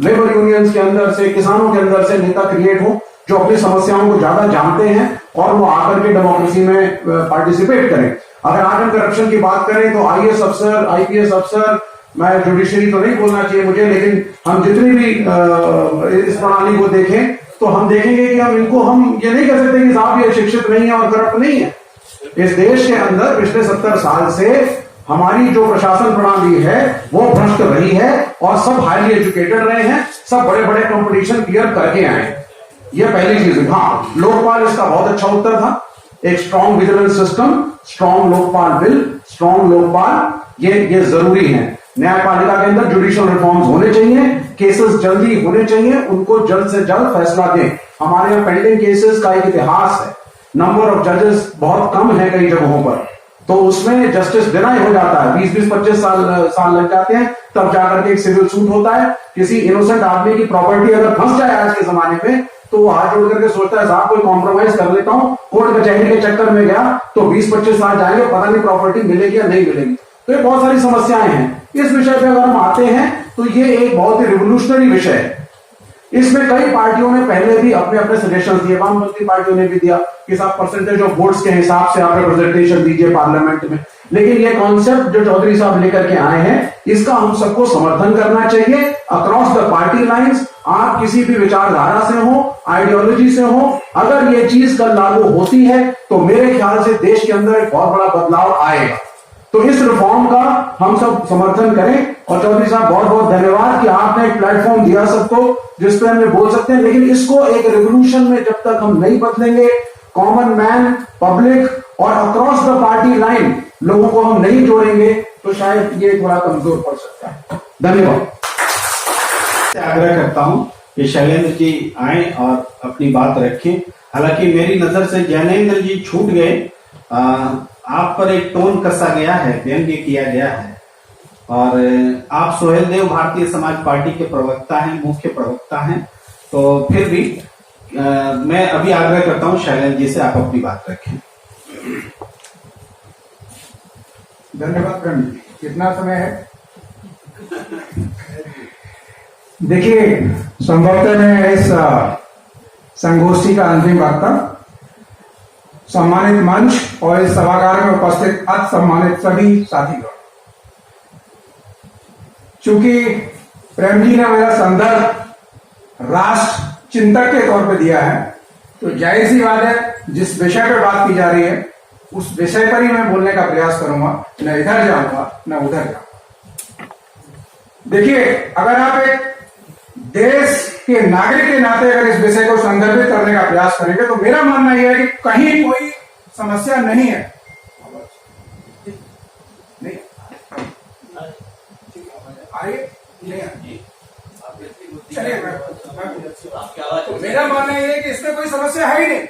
लेबर यूनियंस के अंदर से, किसानों के अंदर से नेता क्रिएट हो जो अपनी समस्याओं को ज्यादा जानते हैं और वो आकर के डेमोक्रेसी में पार्टिसिपेट करें। अगर आज हम करप्शन की बात करें तो आईएएस अफसर, आईपीएस अफसर, मैं जुडिशरी तो नहीं बोलना चाहिए मुझे, लेकिन हम जितनी भी इस प्रणाली को देखें तो हम देखेंगे कि हम इनको, हम ये नहीं कह सकते कि साहब ये शिक्षित नहीं है और करप्ट नहीं है। इस देश के अंदर पिछले 70 साल से हमारी जो प्रशासन प्रणाली है वो भ्रष्ट रही है और सब हाईली एजुकेटेड रहे हैं, सब बड़े बड़े कंपटीशन क्लियर करके आए। ये पहली चीज है। हाँ, लोकपाल इसका बहुत अच्छा उत्तर था। एक strong vigilance system, strong Lokpal bill, strong Lokpal, ये जरूरी है। न्यायपालिका के अंदर जुडिशियल रिफॉर्म्स होने चाहिए, केसेस जल्दी होने चाहिए, उनको जल्द से जल्द फैसला दें। हमारे यहाँ पेंडिंग केसेस का एक इतिहास है, नंबर ऑफ जजेस बहुत कम है कई जगहों पर, तो उसमें जस्टिस डिनाई हो जाता है, 20-25 साल लग जाते हैं, तब जाकर के एक सिविल सूट होता है। किसी इनोसेंट आदमी की प्रॉपर्टी अगर फंस जाए आज के जमाने में तो वो हाथ जोड़ करके सोचता है साहब कोई कॉम्प्रोमाइज कर लेता हूं, कोर्ट कचहरी के चक्कर में गया तो 20-25 साल जाएंगे, पता नहीं प्रॉपर्टी मिलेगी या नहीं मिलेगी। तो ये बहुत सारी समस्याएं हैं। इस विषय पे अगर हम आते हैं तो ये एक बहुत ही रिवोल्यूशनरी विषय है। इसमें कई पार्टियों ने पहले भी अपने अपने सजेशन दिए, वामपंथी पार्टियों ने भी दिया कि साहब परसेंटेज ऑफ वोट्स के हिसाब से आप रिप्रेजेंटेशन दीजिए पार्लियामेंट में। लेकिन ये कॉन्सेप्ट जो चौधरी साहब लेकर के आए हैं, इसका हम सबको समर्थन करना चाहिए अक्रॉस द पार्टी लाइंस। आप किसी भी विचारधारा से हो, आइडियोलॉजी से हो, अगर ये चीज कल लागू होती है तो मेरे ख्याल से देश के अंदर एक बहुत बड़ा बदलाव आएगा। तो इस रिफॉर्म का हम सब समर्थन करें। और चौधरी साहब बहुत बहुत धन्यवाद कि आपने एक प्लेटफॉर्म दिया सबको जिस पे हम बोल सकते हैं, लेकिन इसको एक रेवोल्यूशन में जब तक हम नहीं बदलेंगे, कॉमन मैन, पब्लिक और अक्रॉस द पार्टी लाइन लोगों को हम नहीं जोड़ेंगे तो शायद ये थोड़ा कमजोर पड़ सकता है। धन्यवाद। आग्रह करता हूं कि शैलेंद्र जी आए और अपनी बात रखें। हालांकि मेरी नजर से जैनेन्द्र जी छूट गए, आप पर एक टोन कसा गया है, व्यंग्य किया गया है। और आप सोहेल देव भारतीय समाज पार्टी के प्रवक्ता हैं, मुख्य प्रवक्ता हैं, तो फिर भी मैं अभी आग्रह करता हूं शैलेंद्र जी से आप अपनी बात रखें। धन्यवाद प्रेम जी। कितना समय है? देखिए, संभवतः मैं इस संगोष्ठी का अंतिम वक्ता, सम्मानित मंच और इस सभागार में उपस्थित अति सम्मानित सभी साथीगण, चूंकि प्रेम जी ने मेरा संदर्भ राष्ट्र चिंतक के तौर पे दिया है, तो जाहिर सी बात है जिस विषय पे बात की जा रही है उस विषय पर ही मैं बोलने का प्रयास करूंगा, न इधर जाऊंगा न उधर जाऊंगा। देखिए, अगर आप एक देश के नागरिक के नाते अगर इस विषय को संदर्भित करने का प्रयास करेंगे तो मेरा मानना यह है कि कहीं कोई समस्या नहीं है। नहीं आइए, चलिए तो मेरा मानना यह है कि इसमें कोई समस्या है ही नहीं।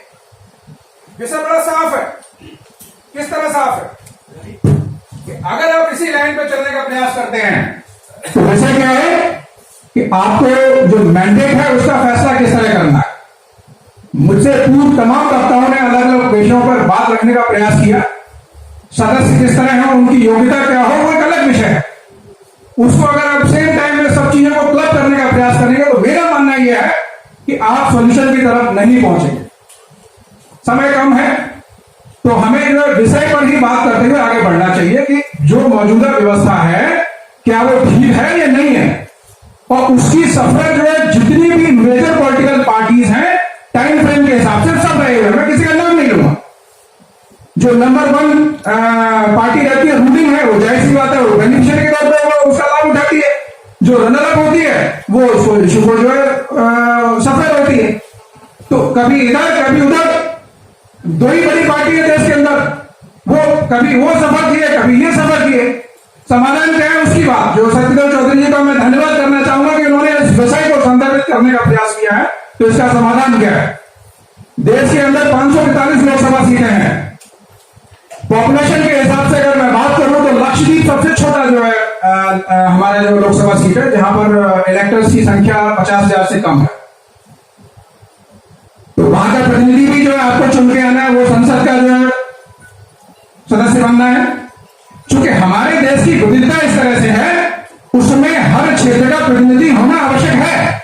विषय बड़ा साफ है। किस तरह साफ है कि अगर आप इसी लाइन पर चलने का प्रयास करते हैं तो विषय क्या है कि आपको जो मैंडेट है उसका फैसला किस तरह करना है। मुझसे पूर्व तमाम वक्ताओं ने अलग अलग विषयों पर बात रखने का प्रयास किया। सदस्य किस तरह है, उनकी योग्यता क्या हो, वो एक अलग विषय है। उसको अगर आप सेम टाइम में सब चीजों को क्लब करने का प्रयास करेंगे तो मेरा मानना यह है कि आप सोल्यूशन की तरफ नहीं पहुंचेंगे। समय कम है तो हमें जो विषय पर ही बात करते हुए आगे बढ़ना चाहिए कि जो मौजूदा व्यवस्था है क्या वो ठीक है या नहीं है, और उसकी सफर जो है जितनी भी मेजर पॉलिटिकल पार्टीज हैं टाइम फ्रेम के हिसाब से सब रहे हुए, मैं किसी का नाम नहीं लूंगा। जो नंबर 1 पार्टी रहती है, रूलिंग है, वो जाहिर सी बात है वो बेनिफिशियरी के तौर पर वो उसका लाभ उठाती है। जो रनर अप होती है वो जो है सफर होती है। तो कभी इधर कभी उधर, दो ही बड़ी पार्टी है देश के अंदर, वो कभी वो सफर किए कभी ये सफर किए। समाधान क्या है उसकी बात, जो सत्यदेव चौधरी जी का मैं धन्यवाद करना चाहूंगा कि उन्होंने इस विषय को संदर्भित करने का प्रयास किया है। तो इसका समाधान क्या है? देश के अंदर 545 लोकसभा सीटें हैं। पॉपुलेशन के हिसाब से अगर मैं बात करूं तो लक्षद्वीप सबसे छोटा जो है हमारा जो लोकसभा सीट है, जहां पर इलेक्टर्स की संख्या 50,000 से कम है। तो वहां का प्रतिनिधि भी जो है आपको चुन के आना है, वो संसद का जो है सदस्य बनना है। चूंकि हमारे देश की विविधता इस तरह से है, उसमें हर क्षेत्र का प्रतिनिधि होना आवश्यक है।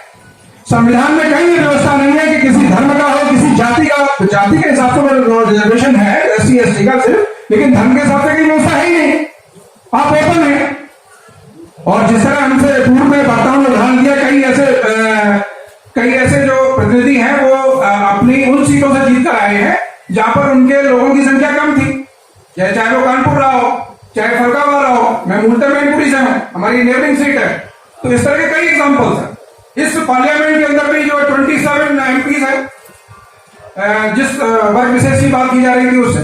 संविधान में कहीं व्यवस्था नहीं है कि किसी धर्म का हो, किसी जाति का, जाति के हिसाब से रिजर्वेशन है SC ST का सिर्फ, लेकिन धर्म के हिसाब से कहीं व्यवस्था है ही नहीं, आप ओपन है। और जिस तरह हमसे पूर्व में वार्ताओं में उदाहरण दिया, कई ऐसे जो प्रतिनिधि हैं वो अपनी उन सीटों से जीत कर आए हैं जहां पर उनके लोगों की संख्या कम थी, चाहे वो कानपुर रहा हो, चाहे फरकाबाद रहा हो। मैं मूलतः मैनपुरी से हूं, हमारी नेबरिंग सीट है। तो इस तरह के कई एग्जाम्पल्स हैं। इस पार्लियामेंट के अंदर भी जो 27 एमपीज है, जिस वर्ग विशेष की बात की जा रही थी उससे,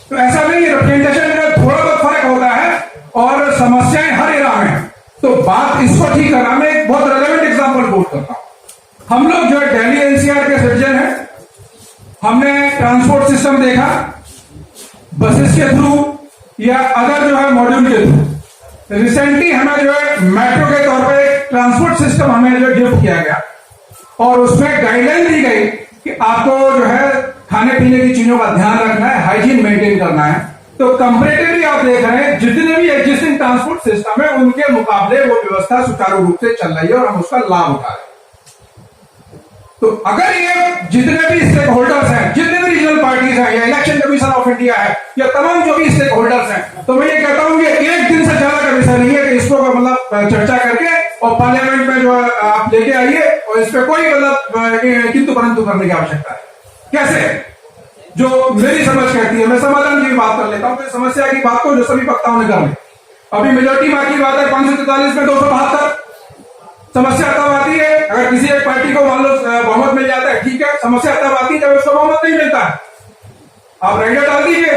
तो ऐसा नहीं है, रिप्रेजेंटेशन में थोड़ा बहुत फर्क होता है और समस्याएं हर इरा में है। तो बात इसको ठीक करना, मैं एक बहुत रेलेवेंट एग्जाम्पल कोट करता हूं। हम लोग जो है दिल्ली एनसीआर के सिटीजन है, हमने ट्रांसपोर्ट सिस्टम देखा बसेस के थ्रू या अदर जो है मॉड्यूल के थ्रू। रिसेंटली हमें जो है मेट्रो के तौर पर एक ट्रांसपोर्ट सिस्टम हमें जो गिफ्ट किया गया और उसमें गाइडलाइन दी गई कि आपको जो है खाने पीने की चीजों का ध्यान रखना है, हाइजीन मेंटेन करना है। तो कंपैरेटिवली आप देख रहे हैं जितने भी एग्जिस्टिंग ट्रांसपोर्ट सिस्टम है उनके मुकाबले वो व्यवस्था सुचारू रूप से चल रही है और हम उसका लाभ उठा रहे हैं। तो अगर ये जितने भी स्टेक होल्डर्स हैं, जितने भी रीजनल पार्टीज हैं या इलेक्शन कमीशन ऑफ इंडिया है या तमाम जो भी स्टेक होल्डर्स हैं, तो मैं ये कहता हूं कि एक दिन से ज्यादा का विषय नहीं है कि इसको मतलब चर्चा करके और पार्लियामेंट में जो आप लेके आइए और इस पर कोई मतलब किंतु परंतु करने की आवश्यकता है। कैसे? जो मेरी समझ कहती है, मैं समाधान की बात कर लेता हूं, तो समस्या की बात को जो सभी वक्ताओं ने कर ली। अभी मेजोरिटी बाकी बात है 543 में 272। समस्या तब आती है अगर किसी एक पार्टी को मान लो बहुमत मिल जाता है, ठीक है। समस्या तब आती है जब उसको बहुमत नहीं मिलता है। आप राइडर डाल दीजिए,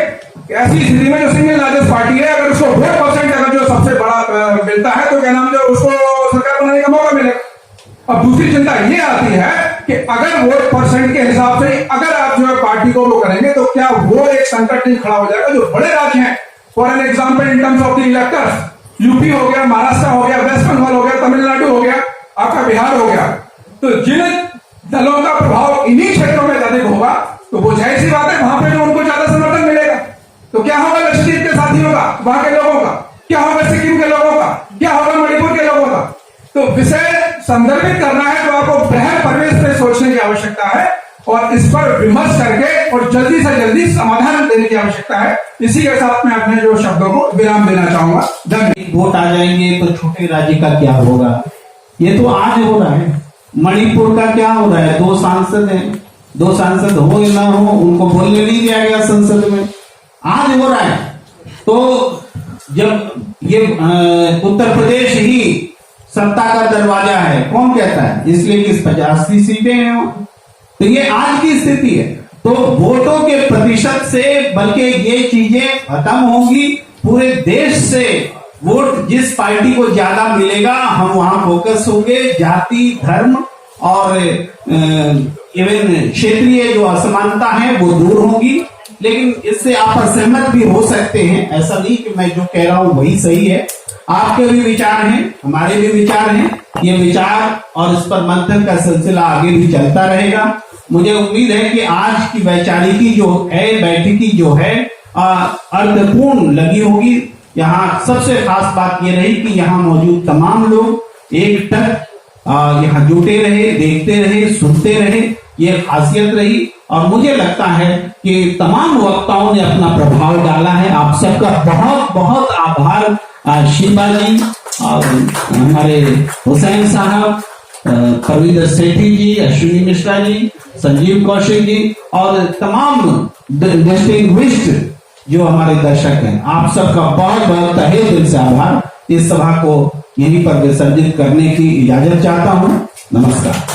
ऐसी स्थिति में जो सिंगल लार्जेस्ट पार्टी है अगर उसको 4% अगर जो सबसे बड़ा मिलता है तो क्या नाम जो उसको सरकार बनाने का मौका मिलेगा। अब दूसरी चिंता ये आती है कि अगर वोट परसेंट के हिसाब से अगर आप जो है पार्टी को वो करेंगे तो क्या वो एक संकट नहीं खड़ा हो जाएगा। जो बड़े राज्य हैं, for an example in terms of the electors, UP हो गया, महाराष्ट्र हो गया, वेस्ट बंगाल हो गया, तमिलनाडु हो गया, आपका बिहार हो गया, तो जिन दलों का प्रभाव इन्हीं क्षेत्रों में अधिक होगा तो वो जाहिर सी बात है वहां पे जो उनको ज्यादा समर्थन मिलेगा। तो क्या होगा लक्षद्वीप के साथियों का, वहां के लोगों का, क्या होगा सिक्किम के लोगों का, क्या होगा मणिपुर के लोगों का। तो विषय संदर्भित करना है तो आपको बृहद परिवेश में सोचने की आवश्यकता है और इस पर विमर्श करके और जल्दी से जल्दी समाधान देने की आवश्यकता है। इसी के साथ मैं अपने जो शब्दों को विराम देना चाहूंगा। धन्यवाद। वोट आ जाएंगे तो छोटे राज्य का क्या होगा, ये तो आज हो रहा है। मणिपुर का क्या हो रहा है, 2 सांसद हैं, 2 सांसद हो या ना हो उनको बोलने नहीं दिया गया संसद में, आज हो रहा है। तो जब ये उत्तर प्रदेश ही सत्ता का दरवाजा है, कौन कहता है, इसलिए कि 85 सीटें हैं, तो ये आज की स्थिति है। तो वोटों के प्रतिशत से बल्कि ये चीजें खत्म होंगी। पूरे देश से वोट जिस पार्टी को ज्यादा मिलेगा हम वहां फोकस होंगे। जाति, धर्म और इवन क्षेत्रीय जो असमानता है वो दूर होगी। लेकिन इससे आप असहमत भी हो सकते हैं, ऐसा नहीं कि मैं जो कह रहा हूं वही सही है। आपके भी विचार हैं, हमारे भी विचार हैं। ये विचार और इस पर मंथन का सिलसिला आगे भी चलता रहेगा। मुझे उम्मीद है कि आज की वैचारिकी जो है, बैठकी जो है अर्थपूर्ण लगी होगी। यहाँ सबसे खास बात ये रही कि यहाँ मौजूद तमाम लोग एकटक यहाँ जुटे रहे, देखते रहे, सुनते रहे, ये खासियत रही। और मुझे लगता है कि तमाम वक्ताओं ने अपना प्रभाव डाला है। आप सबका बहुत बहुत आभार। शिल्पा जी और हमारे हुसैन साहब, परविंदर सेठी जी, अश्विनी मिश्रा जी, संजीव कौशिक जी और तमाम डिस्टिंग्विश्ड जो हमारे दर्शक हैं, आप सबका बहुत बहुत तहे दिल से आभार। इस सभा को यहीं पर विसर्जित करने की इजाजत चाहता हूं। नमस्कार।